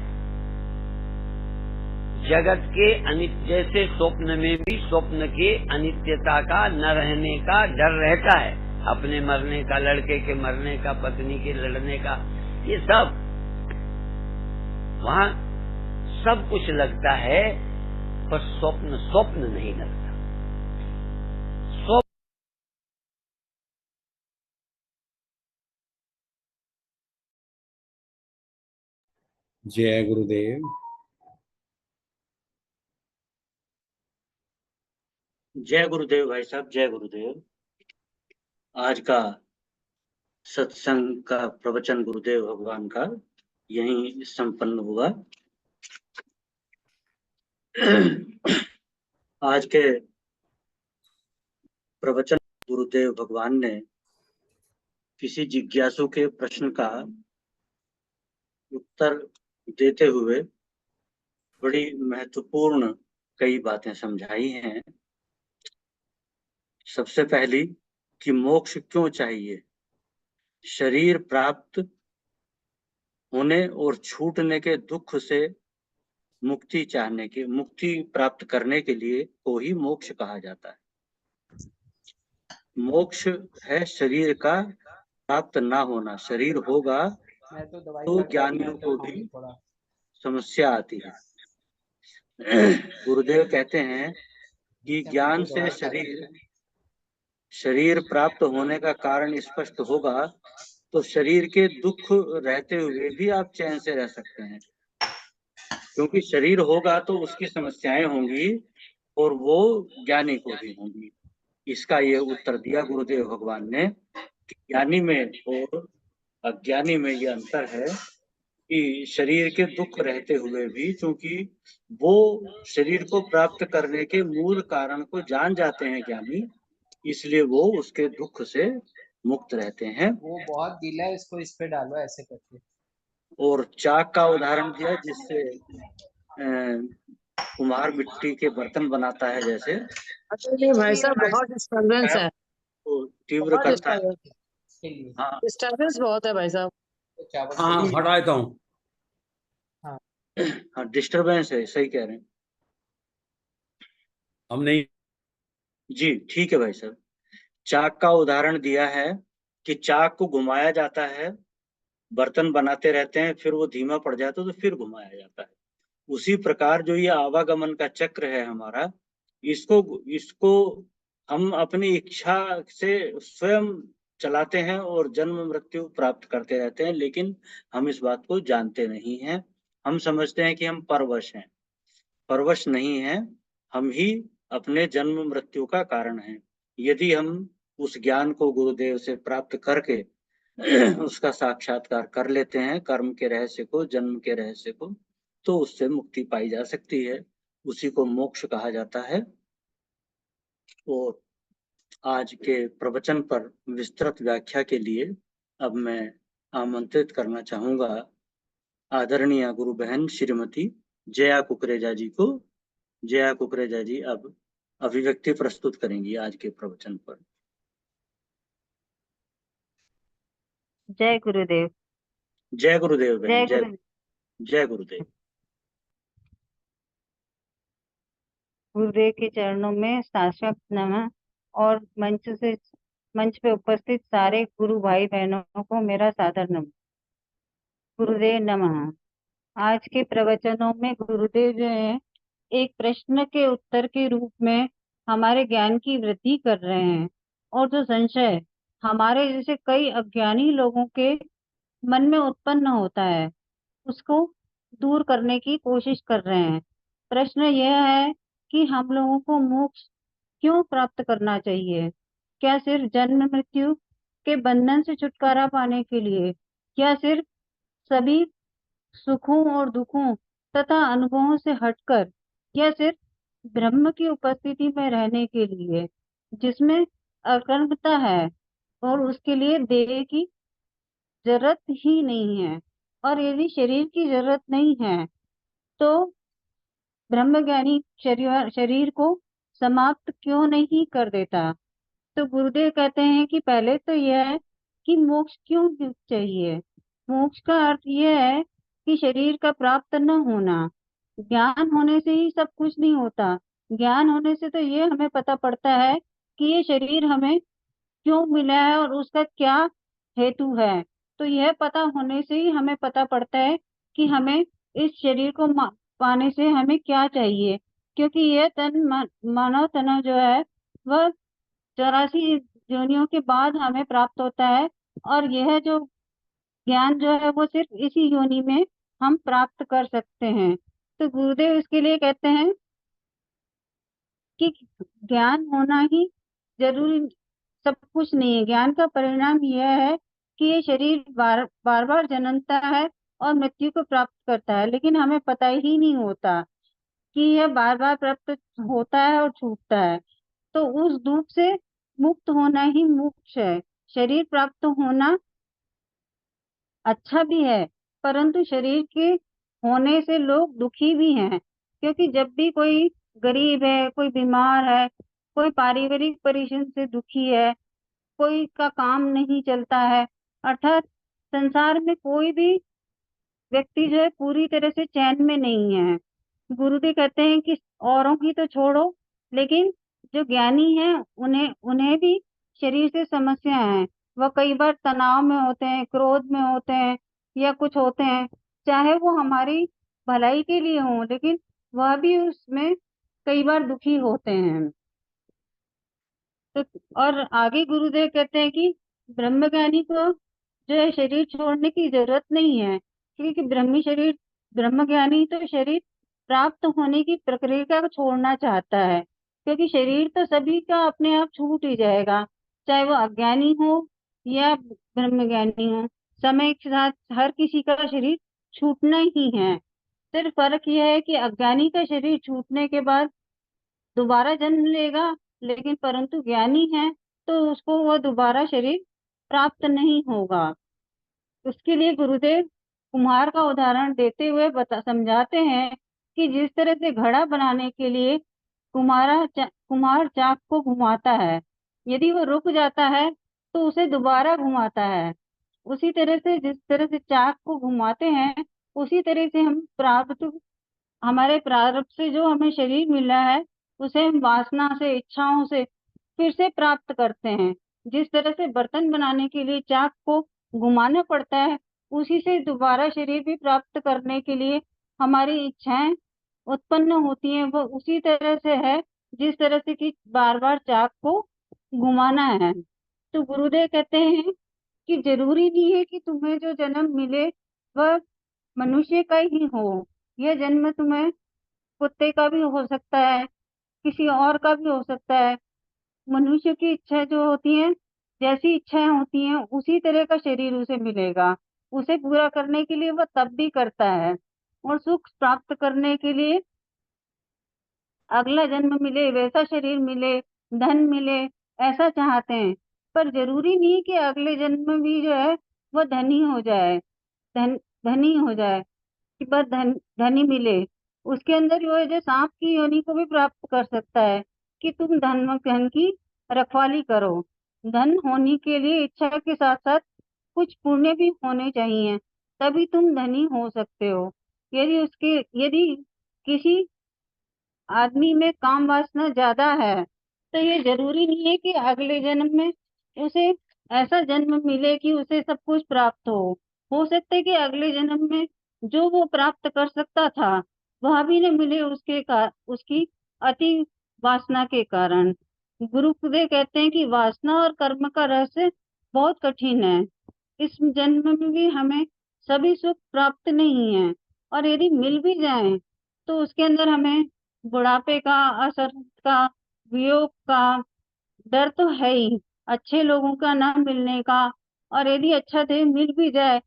जगत के अनित्य, जैसे स्वप्न में भी स्वप्न के अनित्यता का न रहने का डर रहता है, अपने मरने का, लड़के के मरने का, पत्नी के लड़ने का, ये सब वहाँ सब कुछ लगता है, पर स्वप्न स्वप्न नहीं लगता। स्वप्न जय गुरुदेव। जय गुरुदेव भाई साहब, जय गुरुदेव। आज का सत्संग का प्रवचन गुरुदेव भगवान का यहीं संपन्न हुआ। आज के प्रवचन गुरुदेव भगवान ने किसी जिज्ञासु के प्रश्न का उत्तर देते हुए बड़ी महत्वपूर्ण कई बातें समझाई हैं। सबसे पहली कि मोक्ष क्यों चाहिए, शरीर प्राप्त होने और छूटने के दुख से मुक्ति चाहने की, मुक्ति प्राप्त करने के लिए को ही मोक्ष कहा जाता है। मोक्ष है शरीर का प्राप्त ना होना। शरीर होगा तो ज्ञानियों को भी समस्या आती है। गुरुदेव कहते हैं कि ज्ञान से शरीर प्राप्त होने का कारण स्पष्ट होगा तो शरीर के दुख रहते हुए भी आप चैन से रह सकते हैं, क्योंकि शरीर होगा तो उसकी समस्याएं होंगी और वो ज्ञानी को भी होंगी। इसका ये उत्तर दिया गुरुदेव भगवान ने कि ज्ञानी में और अज्ञानी में ये अंतर है कि शरीर के दुख रहते हुए भी, क्योंकि वो शरीर को प्राप्त करने के मूल कारण को जान जाते हैं ज्ञानी, इसलिए वो उसके दुख से मुक्त रहते हैं। वो बहुत गीला है, इसको इस पे डालो ऐसे करके। और चाक का उदाहरण दिया जिससे कुम्हार मिट्टी के बर्तन बनाता है, जैसे नहीं भाई साहब, बहुत डिस्टर्बेंस है, तो तीव्र बहुत करता है। हाँ डिस्टर्बेंस बहुत है भाई साहब। हाँ, हटा देता हूँ। हाँ, डिस्टरबेंस है, सही कह रहे हैं हम नहीं। जी। ठीक है भाई साहब। चाक का उदाहरण दिया है कि चाक को घुमाया जाता है, बर्तन बनाते रहते हैं, फिर वो धीमा पड़ जाता है तो फिर घुमाया जाता है। उसी प्रकार जो ये आवागमन का चक्र है हमारा, इसको हम अपनी इच्छा से स्वयं चलाते हैं और जन्म मृत्यु प्राप्त करते रहते हैं, लेकिन हम इस बात को जानते नहीं हैं। हम समझते हैं कि हम परवश हैं, परवश नहीं हैं, हम ही अपने जन्म मृत्यु का कारण हैं। यदि हम उस ज्ञान को गुरुदेव से प्राप्त करके उसका साक्षात्कार कर लेते हैं, कर्म के रहस्य को, जन्म के रहस्य को, तो उससे मुक्ति पाई जा सकती है। उसी को मोक्ष कहा जाता है। और आज के प्रवचन पर विस्तृत व्याख्या के लिए अब मैं आमंत्रित करना चाहूंगा आदरणीय गुरु बहन श्रीमती जया कुकरेजा जी को। जया कुकरेजा जी अब अभिव्यक्ति प्रस्तुत करेंगी आज के प्रवचन पर। जय गुरुदेव। जय गुरुदेव बहन। जय गुरु जय गुरुदेव। गुरुदेव के चरणों में शाश्वत नमन और मंच पे उपस्थित सारे गुरु भाई बहनों को मेरा सादर नमन। गुरुदेव नमः। आज के प्रवचनों में गुरुदेव जो है एक प्रश्न के उत्तर के रूप में हमारे ज्ञान की वृद्धि कर रहे हैं, और जो संशय हमारे जैसे कई अज्ञानी लोगों के मन में उत्पन्न होता है उसको दूर करने की कोशिश कर रहे हैं। प्रश्न यह है कि हम लोगों को मोक्ष क्यों प्राप्त करना चाहिए? क्या सिर्फ जन्म मृत्यु के बंधन से छुटकारा पाने के लिए, या सिर्फ सभी सुखों और दुखों तथा अनुभवों से हटकर, या सिर्फ ब्रह्म की उपस्थिति में रहने के लिए जिसमें अकर्मता है और उसके लिए देह की जरूरत ही नहीं है? और यदि शरीर की जरूरत नहीं है तो ब्रह्मज्ञानी शरीर को समाप्त क्यों नहीं कर देता? तो गुरुदेव कहते हैं कि पहले तो यह है कि मोक्ष क्यों चाहिए। मोक्ष का अर्थ यह है कि शरीर का प्राप्त न होना। ज्ञान होने से ही सब कुछ नहीं होता। ज्ञान होने से तो ये हमें पता पड़ता है कि ये शरीर हमें क्यों मिला है और उसका क्या हेतु है। तो यह पता होने से ही हमें पता पड़ता है कि हमें इस शरीर को पाने से हमें क्या चाहिए, क्योंकि यह मानव तन जो है वह 84 योनियों के बाद हमें प्राप्त होता है, और यह जो ज्ञान जो है वो सिर्फ इसी योनि में हम प्राप्त कर सकते हैं। तो गुरुदेव इसके लिए कहते हैं कि ज्ञान होना ही जरूरी सब कुछ नहीं है। ज्ञान का परिणाम यह है कि ये शरीर बार बार जन्मता है और मृत्यु को प्राप्त करता है, लेकिन हमें पता ही नहीं होता कि यह बार बार प्राप्त होता है और छूटता है। तो उस दुख से मुक्त होना ही मोक्ष है। शरीर प्राप्त होना अच्छा भी है, परंतु शरीर के होने से लोग दुखी भी हैं, क्योंकि जब भी कोई गरीब है, कोई बीमार है, कोई पारिवारिक परेशानी से दुखी है, कोई का काम नहीं चलता है, अर्थात संसार में कोई भी व्यक्ति जो है पूरी तरह से चैन में नहीं है। गुरुदेव कहते हैं कि औरों की तो छोड़ो, लेकिन जो ज्ञानी हैं उन्हें उन्हें भी शरीर से समस्या है। वह कई बार तनाव में होते हैं, क्रोध में होते हैं, या कुछ होते हैं, चाहे वो हमारी भलाई के लिए हो, लेकिन वह भी उसमें कई बार दुखी होते हैं। तो और आगे गुरुदेव कहते हैं कि ब्रह्मज्ञानी को जो है शरीर छोड़ने की जरूरत नहीं है, क्योंकि ब्रह्मज्ञानी तो शरीर प्राप्त होने की प्रक्रिया को छोड़ना चाहता है, क्योंकि शरीर तो सभी का अपने आप छूट ही जाएगा, चाहे वो अज्ञानी हो या ब्रह्मज्ञानी हो। समय के साथ हर किसी का शरीर छूटना ही है। सिर्फ फर्क यह है कि अज्ञानी का शरीर छूटने के बाद दोबारा जन्म लेगा, लेकिन परंतु ज्ञानी है तो उसको वह दोबारा शरीर प्राप्त नहीं होगा। उसके लिए गुरुदेव कुम्हार का उदाहरण देते हुए समझाते हैं कि जिस तरह से घड़ा बनाने के लिए कुम्हार चाक को घुमाता है, यदि वो रुक जाता है तो उसे दोबारा घुमाता है। उसी तरह से जिस तरह से चाक को घुमाते हैं, उसी तरह से हमारे प्रारब्ध से जो हमें शरीर मिला है उसे हम वासना से, इच्छाओं से फिर से प्राप्त करते हैं। जिस तरह से बर्तन बनाने के लिए चाक को घुमाना पड़ता है, उसी से दोबारा शरीर भी प्राप्त करने के लिए हमारी इच्छाएं उत्पन्न होती हैं। वो उसी तरह से है जिस तरह से कि बार बार चाक को घुमाना है। तो गुरुदेव कहते हैं कि जरूरी नहीं है कि तुम्हें जो जन्म मिले वह मनुष्य का ही हो। यह जन्म तुम्हें कुत्ते का भी हो सकता है, किसी और का भी हो सकता है। मनुष्य की इच्छा जो होती है, जैसी इच्छाएं होती हैं उसी तरह का शरीर उसे मिलेगा। उसे पूरा करने के लिए वह तब भी करता है, और सुख प्राप्त करने के लिए अगला जन्म मिले, वैसा शरीर मिले, धन मिले, ऐसा चाहते हैं। पर जरूरी नहीं कि अगले जन्म में भी जो है वह धनी हो जाए, धनी हो जाए, कि बस धनी मिले। उसके अंदर जो है, जो सांप की योनि को भी प्राप्त कर सकता है कि तुम धन की रखवाली करो। धन होने के लिए इच्छा के साथ साथ कुछ पुण्य भी होने चाहिए, तभी तुम धनी हो सकते हो। यदि किसी आदमी में काम वासना ज्यादा है, तो ये जरूरी नहीं है कि अगले जन्म में उसे ऐसा जन्म मिले कि उसे सब कुछ प्राप्त हो सकता है कि अगले जन्म में जो वो प्राप्त कर सकता था वह भी न मिले, उसकी अति वासना के कारण। गुरुदेव कहते हैं कि वासना और कर्म का रहस्य बहुत कठिन है। इस जन्म में भी हमें सभी सुख प्राप्त नहीं है, और यदि मिल भी जाए तो उसके अंदर हमें बुढ़ापे का, असर का, वियोग का डर तो है ही, अच्छे लोगों का ना मिलने का। और यदि अच्छा देह मिल भी जाए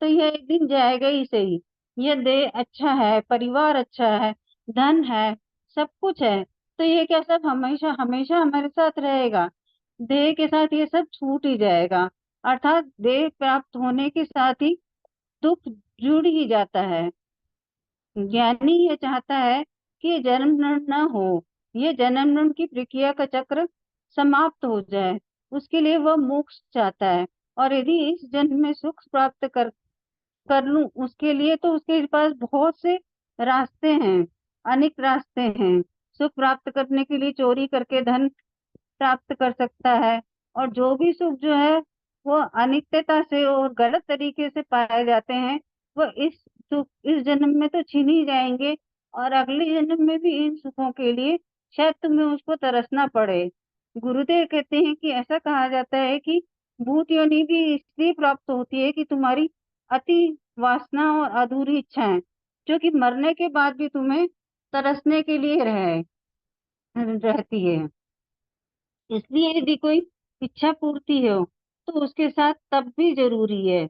तो यह एक दिन जाएगा ही सही। यह देह अच्छा है, परिवार अच्छा है, धन है, सब कुछ है, तो ये क्या सब हमेशा हमेशा हमारे साथ रहेगा? देह के साथ ये सब छूट ही जाएगा। अर्थात देह प्राप्त होने के साथ ही दुख जुड़ ही जाता है। ज्ञानी यह चाहता है कि जन्म मरण न हो, ये जन्म मरण की प्रक्रिया का चक्र समाप्त हो जाए, उसके लिए वह मोक्ष चाहता है। और यदि इस जन्म में सुख प्राप्त कर लूं उसके लिए, तो उसके पास बहुत से रास्ते हैं, अनेक रास्ते हैं। सुख प्राप्त करने के लिए चोरी करके धन प्राप्त कर सकता है, और जो भी सुख जो है वो अनित्यता से और गलत तरीके से पाए जाते हैं, वो इस जन्म में तो छीन ही जाएंगे, और अगले जन्म में भी इन सुखों के लिए शायद तुम्हें उसको तरसना पड़े। गुरुदेव कहते हैं कि ऐसा कहा जाता है कि भूत योनि भी इसलिए प्राप्त होती है कि तुम्हारी अति वासना और अधूरी इच्छाएं, जो कि मरने के बाद भी तुम्हें तरसने के लिए रहती है। इसलिए यदि कोई इच्छा पूर्ति हो तो उसके साथ तब भी जरूरी है।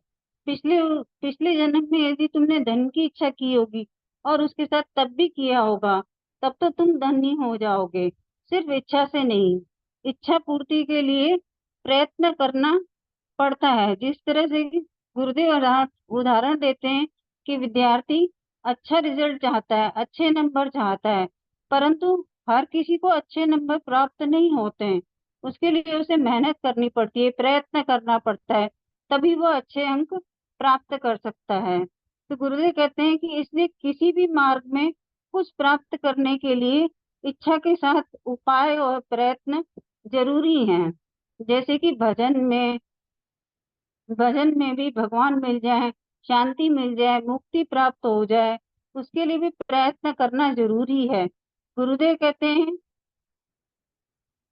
पिछले पिछले जन्म में यदि तुमने धन की इच्छा की होगी और उसके साथ तब भी किया होगा, तब तो तुम धनी हो जाओगे, सिर्फ इच्छा से नहीं। इच्छा पूर्ति के लिए प्रयत्न करना पड़ता है। जिस तरह से गुरुदेव उदाहरण देते हैं कि विद्यार्थी अच्छा रिजल्ट चाहता है, अच्छे नंबर चाहता है, परंतु हर किसी को अच्छे नंबर प्राप्त नहीं होते हैं। उसके लिए उसे मेहनत करनी पड़ती है, प्रयत्न करना पड़ता है, तभी वो अच्छे अंक प्राप्त कर सकता है। तो गुरुदेव कहते हैं कि इसलिए किसी भी मार्ग में कुछ प्राप्त करने के लिए इच्छा के साथ उपाय और प्रयत्न जरूरी हैं। जैसे कि भजन में भी भगवान मिल जाए, शांति मिल जाए, मुक्ति प्राप्त हो जाए, उसके लिए भी प्रयत्न करना जरूरी है। गुरुदेव कहते हैं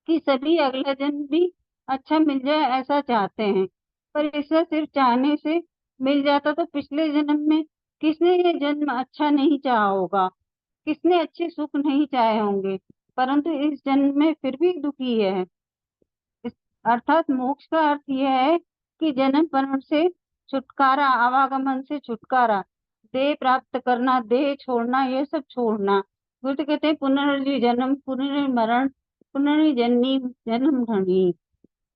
कि सभी अगला जन्म भी अच्छा मिल जाए ऐसा चाहते हैं, पर ऐसा सिर्फ चाहने से मिल जाता तो पिछले जन्म में किसने ये जन्म अच्छा नहीं चाहा होगा, किसने अच्छे सुख नहीं चाहे होंगे, परंतु इस जन्म में फिर भी दुखी है। अर्थात मोक्ष का अर्थ यह है कि जन्म मरण से छुटकारा, आवागमन से छुटकारा, देह प्राप्त करना, देह छोड़ना, ये सब छोड़ना। बुद्ध कहते हैं पुनर्जन्म, पुनर्मरण, पुनर्जन्मी, जन्म ढणी।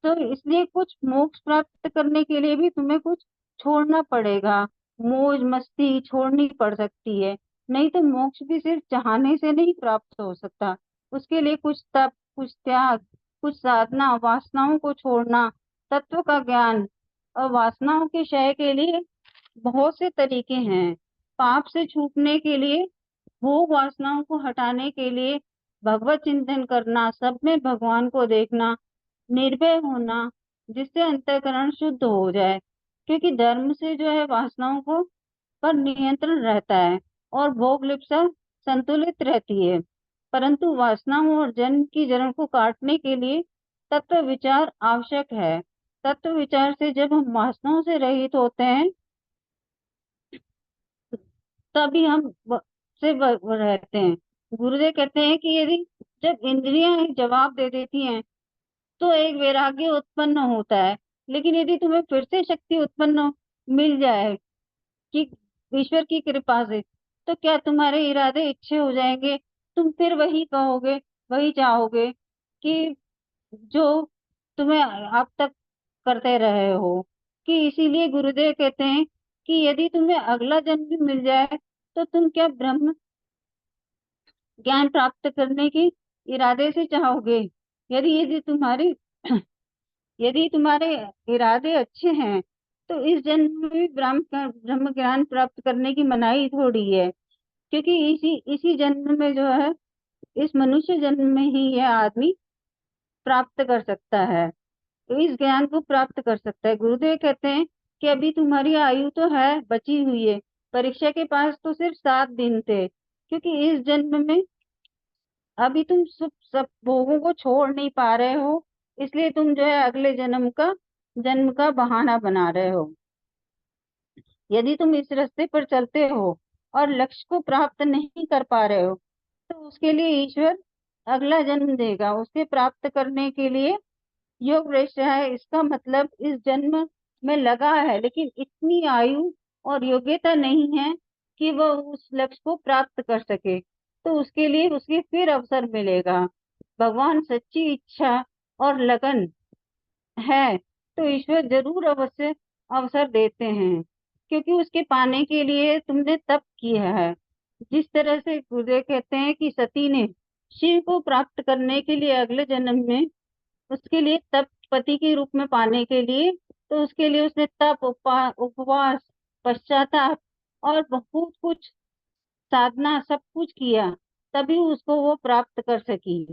तो इसलिए कुछ मोक्ष प्राप्त करने के लिए भी तुम्हें कुछ छोड़ना पड़ेगा। मौज मस्ती छोड़नी पड़ सकती है, नहीं तो मोक्ष भी सिर्फ चाहने से नहीं प्राप्त हो सकता। उसके लिए कुछ तप, कुछ त्याग, कुछ साधना, वासनाओं को छोड़ना, तत्व का ज्ञान। और वासनाओं के क्षय के लिए बहुत से तरीके हैं। पाप से छूटने के लिए, भोग वासनाओं को हटाने के लिए भगवत चिंतन करना, सब में भगवान को देखना, निर्भय होना, जिससे अंतःकरण शुद्ध हो जाए। क्योंकि धर्म से जो है वासनाओं को पर नियंत्रण रहता है और भोग लिप्सा संतुलित रहती है। परंतु वासनाओं और जन्म की जड़ को काटने के लिए तत्व विचार आवश्यक है। तत्व विचार से जब हम वासनाओं से रहित होते हैं तभी हम रहते हैं। गुरुदेव कहते हैं कि यदि जब इंद्रियां जवाब दे देती हैं तो एक वैराग्य उत्पन्न होता है। लेकिन यदि तुम्हें फिर से शक्ति उत्पन्न मिल जाए कि ईश्वर की कृपा से, तो क्या तुम्हारे इरादे अच्छे हो जाएंगे? तुम फिर वही कहोगे, वही चाहोगे कि जो तुम्हें अब तक करते रहे हो। कि इसीलिए गुरुदेव कहते हैं कि यदि तुम्हें अगला जन्म भी मिल जाए तो तुम क्या ब्रह्म ज्ञान प्राप्त करने के इरादे से चाहोगे? यदि यदि तुम्हारी यदि तुम्हारे इरादे अच्छे हैं तो इस जन्म में भी ब्रह्म ज्ञान प्राप्त करने की मनाही थोड़ी है। क्योंकि इसी जन्म में जो है, इस मनुष्य जन्म में ही यह आदमी प्राप्त कर सकता है, तो इस ज्ञान को प्राप्त कर सकता है। गुरुदेव कहते हैं कि अभी तुम्हारी आयु तो है, बची हुई है। परीक्षा के पास तो सिर्फ 7 दिन थे। क्योंकि इस जन्म में अभी तुम सब भोगों को छोड़ नहीं पा रहे हो, इसलिए तुम जो है अगले जन्म का बहाना बना रहे हो। यदि तुम इस रास्ते पर चलते हो और लक्ष्य को प्राप्त नहीं कर पा रहे हो तो उसके लिए ईश्वर अगला जन्म देगा। उसे प्राप्त करने के लिए योग भ्रष्ट है, इसका मतलब इस जन्म में लगा है लेकिन इतनी आयु और योग्यता नहीं है कि वह उस लक्ष्य को प्राप्त कर सके, तो उसके लिए उसके फिर अवसर मिलेगा। भगवान सच्ची इच्छा और लगन है तो ईश्वर जरूर अवश्य अवसर देते हैं, क्योंकि उसके पाने के लिए तुमने तप किया है। जिस तरह से गुरुदेव कहते हैं कि सती ने शिव को प्राप्त करने के लिए अगले जन्म में उसके लिए तप, पति के रूप में पाने के लिए, तो उसके लिए उसने तप, उपवास, पश्चाताप और बहुत कुछ साधना सब कुछ किया, तभी उसको वो प्राप्त कर सकी।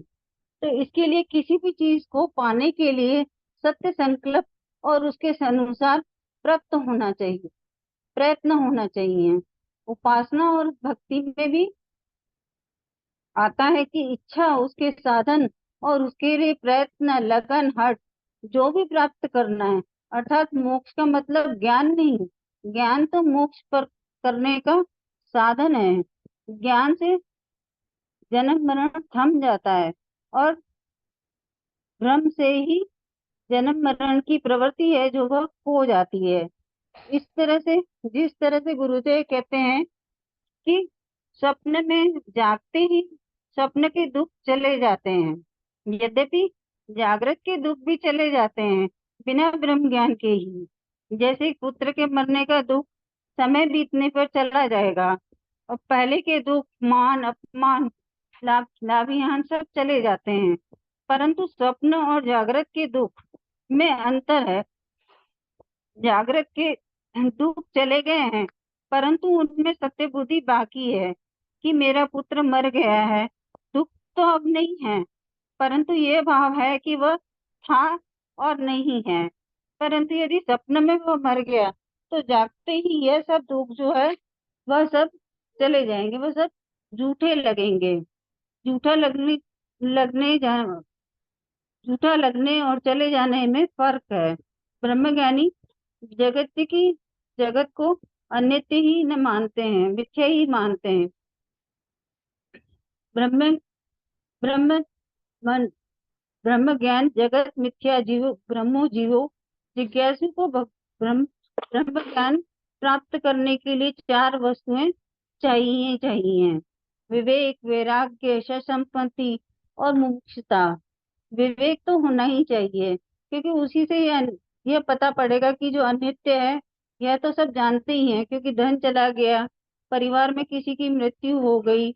तो इसके लिए किसी भी चीज को पाने के लिए सत्य संकल्प और उसके अनुसार प्राप्त होना चाहिए, प्रयत्न होना चाहिए। उपासना और भक्ति में भी आता है कि इच्छा उसके साधन और उसके लिए प्रयत्न, लगन, हट जो भी प्राप्त करना है। अर्थात मोक्ष का मतलब ज्ञान नहीं, ज्ञान तो मोक्ष पर करने का साधन है। ज्ञान से जन्म मरण थम जाता है और भ्रम से ही जन्म मरण की प्रवृत्ति है जो वह खो जाती है। इस तरह से, जिस तरह से गुरुदेव कहते हैं कि स्वप्न में जागते ही स्वप्न के दुख चले जाते हैं, यद्यपि जागृत के दुख भी चले जाते हैं बिना ब्रह्म ज्ञान के ही। जैसे पुत्र के मरने का दुख समय बीतने पर चला जाएगा और पहले के दुख, मान अपमान, लाभ हानि सब चले जाते हैं। परंतु स्वप्न और जागृत के दुख में अंतर है। जागृत के दुख चले गए हैं परंतु उनमें सत्य बुद्धि बाकी है कि मेरा पुत्र मर गया है। दुख तो अब नहीं है, परंतु ये भाव है कि वह था और नहीं है। परंतु यदि स्वप्न में वह मर गया तो जागते ही यह सब दुख जो है वह सब चले जाएंगे, वह सब झूठे लगेंगे। झूठा लगने लगने जा झूठा लगने और चले जाने में फर्क है। ब्रह्मज्ञानी जगत को अनित्य ही न मानते हैं, मिथ्या ही मानते हैं। ब्रह्म ब्रह्म मन ब्रह्म ज्ञान जगत मिथ्या, जीवो ब्रह्मो जीवो। जिज्ञासु को ब्रह्म ब्रह्म ज्ञान प्राप्त करने के लिए 4 वस्तुएं चाहिए। विवेक, वैराग्य, संपत्ति और मुमुक्षुता। विवेक तो होना ही चाहिए क्योंकि उसी से यह पता पड़ेगा कि जो अनित्य है यह तो सब जानते ही हैं। क्योंकि धन चला गया, परिवार में किसी की मृत्यु हो गई,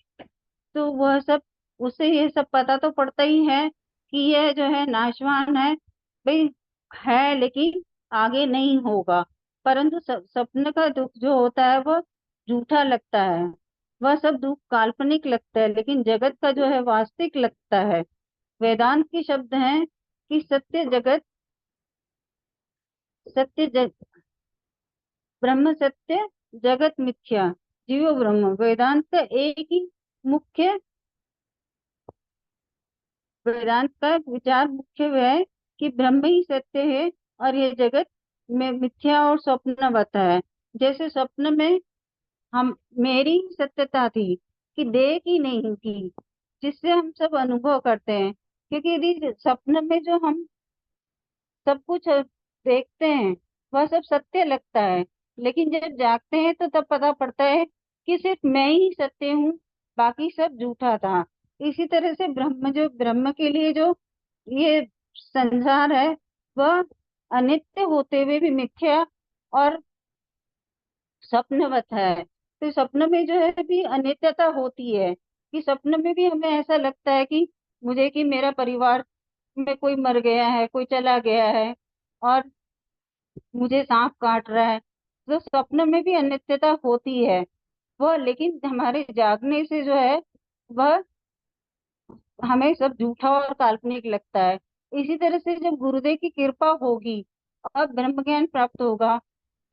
तो वह सब उससे ये सब पता तो पड़ता ही है कि यह जो है नाशवान है, भाई है लेकिन आगे नहीं होगा। परंतु सपने का दुख जो होता है वह झूठा लगता है। वह सब दुख काल्पनिक लगता है, लेकिन जगत का जो है वास्तविक लगता है। वेदांत के शब्द हैं कि ब्रह्म सत्य, जगत मिथ्या, जीव ब्रह्म। वेदांत का एक ही मुख्य वेदांत का विचार मुख्य है कि ब्रह्म ही सत्य है और ये जगत में मिथ्या और स्वप्नवत है। जैसे स्वप्न में हम मेरी ही सत्यता थी कि देह की नहीं थी, जिससे हम सब अनुभव करते हैं। क्योंकि यदि स्वप्न में जो हम सब कुछ देखते हैं वह सब सत्य लगता है, लेकिन जब जागते हैं तो तब पता पड़ता है कि सिर्फ मैं ही सत्य हूँ, बाकी सब झूठा था। इसी तरह से ब्रह्म के लिए जो ये संसार है वह अनित्य होते हुए भी मिथ्या और स्वप्नवत है। तो स्वप्न में जो है भी अनित्यता होती है कि स्वप्न में भी हमें ऐसा लगता है कि मुझे कि मेरा परिवार में कोई मर गया है, कोई चला गया है और मुझे सांप काट रहा है। तो स्वप्न में भी अनित्यता होती है वह, लेकिन हमारे जागने से जो है वह हमें सब झूठा और काल्पनिक लगता है। इसी तरह से जब गुरुदेव की कृपा होगी और ब्रह्म ज्ञान प्राप्त होगा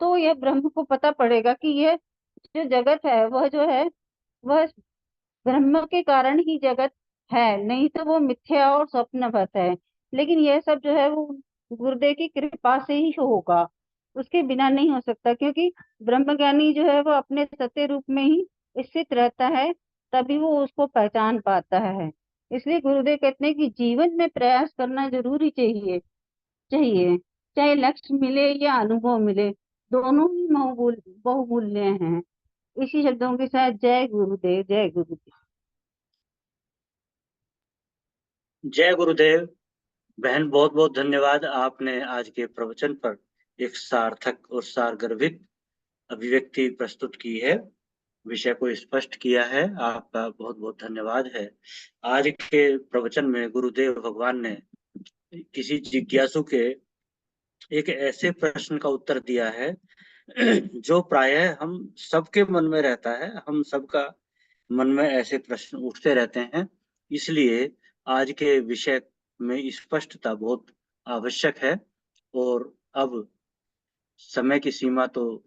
तो यह ब्रह्म को पता पड़ेगा कि यह जो जगत है वह जो है वह ब्रह्म के कारण ही जगत है, नहीं तो वो मिथ्या और स्वप्नवत है। लेकिन यह सब जो है वो गुरुदेव की कृपा से ही होगा, उसके बिना नहीं हो सकता। क्योंकि ब्रह्मज्ञानी जो है वो अपने सत्य रूप में ही स्थित रहता है, तभी वो उसको पहचान पाता है। इसलिए गुरुदेव कहते हैं कि जीवन में प्रयास करना जरूरी चाहिए चाहिए चाहे लक्ष्य मिले या अनुभव मिले, दोनों ही बहुमूल्य हैं। इसी शब्दों के साथ जय गुरुदेव, जय गुरुदेव। जय गुरुदेव। बहन बहुत बहुत धन्यवाद, आपने आज के प्रवचन पर एक सार्थक और सारगर्भित अभिव्यक्ति प्रस्तुत की है, विषय को स्पष्ट किया है। आपका बहुत बहुत धन्यवाद है। आज के प्रवचन में गुरुदेव भगवान ने किसी जिज्ञासु के एक ऐसे प्रश्न का उत्तर दिया है जो प्रायः हम सबके मन में रहता है। हम सबका मन में ऐसे प्रश्न उठते रहते हैं, इसलिए आज के विषय में स्पष्टता बहुत आवश्यक है। और अब समय की सीमा तो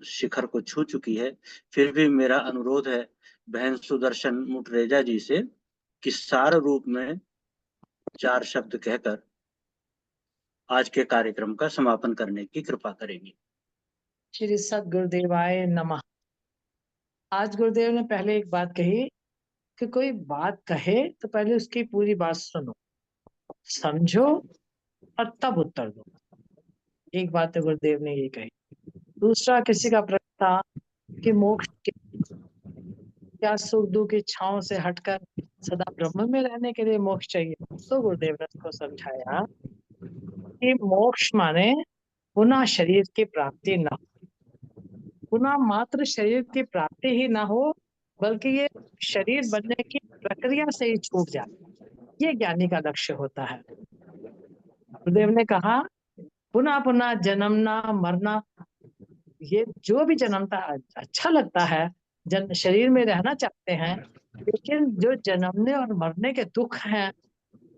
शिखर को छू चुकी है, फिर भी मेरा अनुरोध है बहन सुदर्शन मुटरेजा जी से कि सार रूप में 4 शब्द कहकर आज के कार्यक्रम का समापन करने की कृपा करेंगे। श्री सद्गुरुदेवाय नमः। आज गुरुदेव ने पहले एक बात कही कि कोई बात कहे तो पहले उसकी पूरी बात सुनो, समझो और तब उत्तर दो। एक बात तो गुरुदेव ने ये कही। दूसरा, किसी का प्रश्न था कि मोक्ष क्या सुख दुख की छांव से हटकर सदा ब्रह्म में रहने के लिए मोक्ष चाहिए। तो गुरुदेव ने उसको समझाया कि मोक्ष माने पुनः शरीर की प्राप्ति न हो, पुनः मात्र शरीर की प्राप्ति ही ना हो, बल्कि ये शरीर बनने की प्रक्रिया से ही छूट जाए, ये ज्ञानी का लक्ष्य होता है। गुरुदेव ने कहा पुनः पुनः जन्मना मरना, ये जो भी जन्मता अच्छा लगता है, शरीर में रहना चाहते हैं, लेकिन जो जन्मने और मरने के दुख हैं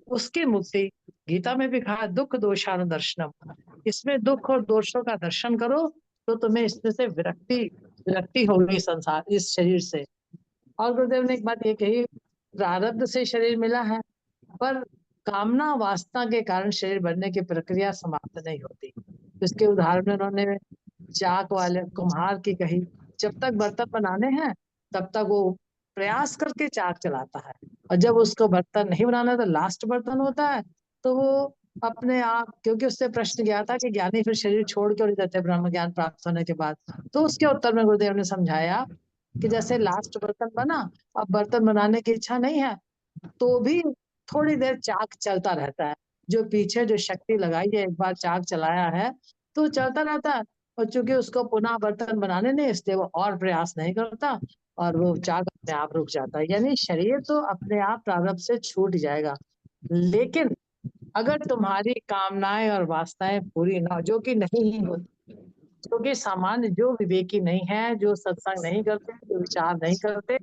उसकी मुक्ति, गीता में भी कहा दुख दोषानुदर्शनम, इसमें दुख और दोषों का दर्शन करो तो तुम्हें इसमें से विरक्ति होगी संसार इस शरीर से। और गुरुदेव ने एक बात ये कही, प्रारब्ध से शरीर मिला है पर कामना वासना के कारण शरीर बनने की प्रक्रिया समाप्त नहीं होती। इसके उदाहरण उन्होंने चाक वाले कुम्हार की कही, जब तक बर्तन बनाने हैं तब तक वो प्रयास करके चाक चलाता है, और जब उसको बर्तन नहीं बनाना तो लास्ट बर्तन होता है तो वो अपने आप, क्योंकि उससे प्रश्न किया था कि ज्ञानी फिर शरीर छोड़ क्यों नहीं देते ब्रह्म ज्ञान प्राप्त होने के बाद, तो उसके उत्तर में गुरुदेव ने समझाया कि जैसे लास्ट बर्तन बना, अब बर्तन बनाने की इच्छा नहीं है तो भी थोड़ी देर चाक चलता रहता है, जो पीछे जो शक्ति लगाई है एक बार चाक चलाया है तो चलता रहता है, और चूंकि उसको पुनः बर्तन बनाने नहीं इसलिए वो और प्रयास नहीं करता और वो चाक अपने आप रुक जाता है। यानी शरीर तो अपने आप प्रारब्ध से छूट जाएगा, लेकिन अगर तुम्हारी कामनाएं और वासनाएं पूरी ना, जो कि नहीं ही होती, क्योंकि सामान्य जो विवेकी नहीं है, जो सत्संग नहीं करते, जो विचार नहीं करते,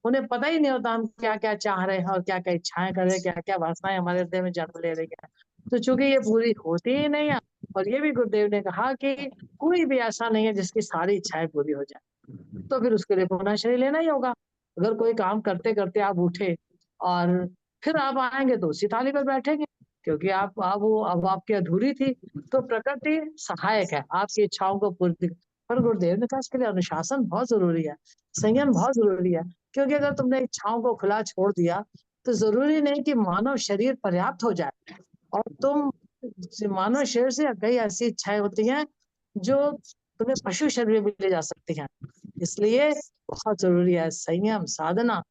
उन्हें पता ही नहीं होता हम क्या क्या चाह रहे हैं और क्या क्या इच्छाएं कर रहे हैं, क्या क्या वासनाएं हमारे हृदय में जन्म ले रही है। तो चूंकि ये पूरी होती ही नहीं है, और ये भी गुरुदेव ने कहा कि कोई भी ऐसा नहीं है जिसकी सारी इच्छाएं पूरी हो जाए, तो फिर उसके लिए पुनः शरीर लेना ही होगा। अगर कोई काम करते करते आप उठे और फिर आप आएंगे तो उसी थाली पर बैठेंगे, क्योंकि आप वो अब आपकी अधूरी थी। तो प्रकृति सहायक है आपकी इच्छाओं को पूर्ति, पर गुरुदेव ने कहा इसके लिए अनुशासन बहुत जरूरी है, संयम बहुत जरूरी है। क्योंकि अगर तुमने इच्छाओं को खुला छोड़ दिया तो जरूरी नहीं कि मानव शरीर पर्याप्त हो जाए, और तुम मानव शरीर से कई ऐसी इच्छाएं होती हैं जो तुम्हें पशु शरीर में ले जा सकती हैं। इसलिए बहुत जरूरी है संयम, साधना,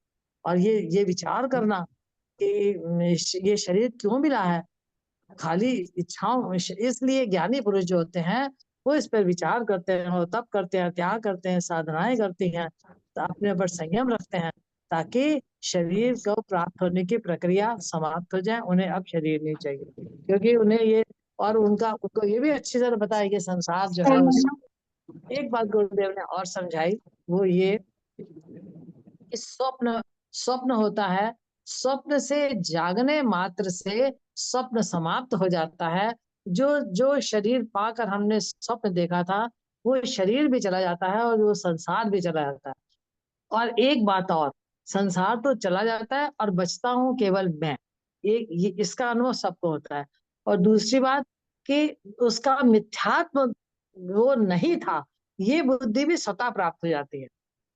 और ये विचार करना कि ये शरीर क्यों मिला है, खाली इच्छाओं। इसलिए ज्ञानी पुरुष जो होते हैं वो इस पर विचार करते हैं और तप करते हैं, त्याग करते हैं, साधनाएं करती हैं, तो अपने ऊपर संयम रखते हैं ताकि शरीर को प्राप्त होने की प्रक्रिया समाप्त हो जाए, उन्हें अब शरीर नहीं चाहिए। क्योंकि उन्हें ये, और उनको ये भी अच्छी तरह बताया कि संसार जो है उस एक बात गुरुदेव ने और समझाई, वो ये कि स्वप्न स्वप्न होता है, स्वप्न से जागने मात्र से स्वप्न समाप्त हो जाता है। जो जो शरीर पाकर हमने स्वप्न देखा था वो शरीर भी चला जाता है और वो संसार भी चला जाता है। और एक बात और, संसार तो चला जाता है और बचता हूँ केवल मैं, ये इसका अनुभव सबको होता है। और दूसरी बात कि उसका मिथ्यात्व वो नहीं था, ये बुद्धि भी स्वतः प्राप्त हो जाती है।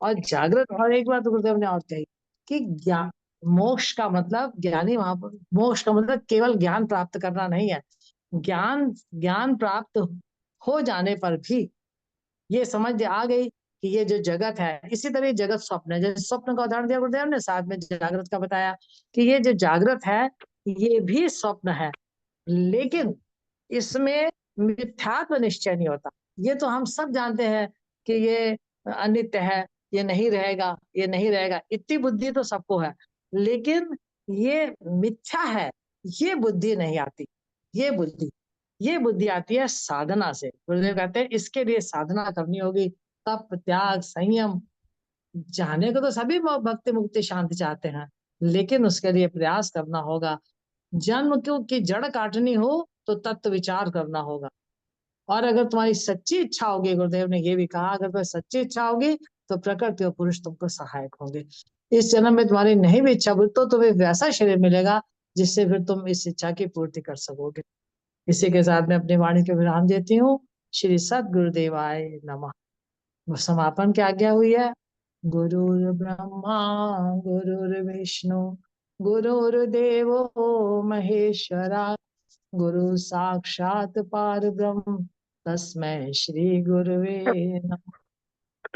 और जागृत, और एक बात गुरुदेव ने और कही कि ज्ञान, मोक्ष का मतलब, ज्ञानी महापुरुष, मोक्ष का मतलब केवल ज्ञान प्राप्त करना नहीं है। ज्ञान प्राप्त हो जाने पर भी ये समझ आ गई कि ये जो जगत है, इसी तरह जगत स्वप्न है। जैसे स्वप्न का उदाहरण दिया गुरुदेव ने, साथ में जागृत का बताया कि ये जो जागृत है ये भी स्वप्न है, लेकिन इसमें मिथ्यात्व निश्चय नहीं होता। ये तो हम सब जानते हैं कि ये अनित्य है, ये नहीं रहेगा, ये नहीं रहेगा, इतनी बुद्धि तो सबको है। लेकिन ये मिथ्या है, ये बुद्धि नहीं आती। ये बुद्धि आती है साधना से। गुरुदेव कहते हैं इसके लिए साधना करनी होगी, तप, त्याग, संयम। चाहने को तो सभी भक्ति मुक्ति शांति चाहते हैं, लेकिन उसके लिए प्रयास करना होगा। जन्म की जड़ काटनी हो तो तत्व विचार करना होगा। और अगर तुम्हारी सच्ची इच्छा होगी, गुरुदेव ने ये भी कहा, अगर तुम्हारी सच्ची इच्छा होगी तो प्रकृति और पुरुष तुमको सहायक होंगे। इस जन्म में तुम्हारी नहीं भी इच्छा तो तुम्हें वैसा शरीर मिलेगा जिससे फिर तुम इस इच्छा की पूर्ति कर सकोगे। इसी के साथ मैं अपनी वाणी को विराम देती हूँ। श्री सद्गुरुदेवाय नमः। समापन की आज्ञा हुई है। गुरुर् ब्रह्मा गुरुर्विष्णु गुरुर्देवो महेश्वरा गुरु साक्षात पार ब्रह्म तस्मै श्री गुरुवे नमः।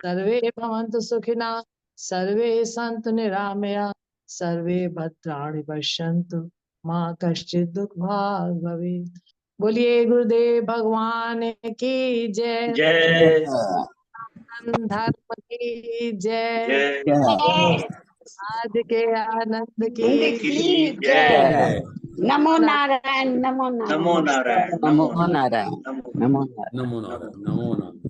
सर्वे भवन्तु सुखिनः, सर्वे सन्तु निरामया, सर्वे भद्राणि पश्यन्तु मां कश्चित् दुःख भाग् भवेत्। बोलिए गुरुदेव भगवान की जय, जय धर्म की जय, जय आज के आनंद की की जय। जय। नमो नारायण, नमो नारायण, नमो नारायण, नमो नारायण, नमो नमो नारायण। नमो नारायण, नमो नारायण।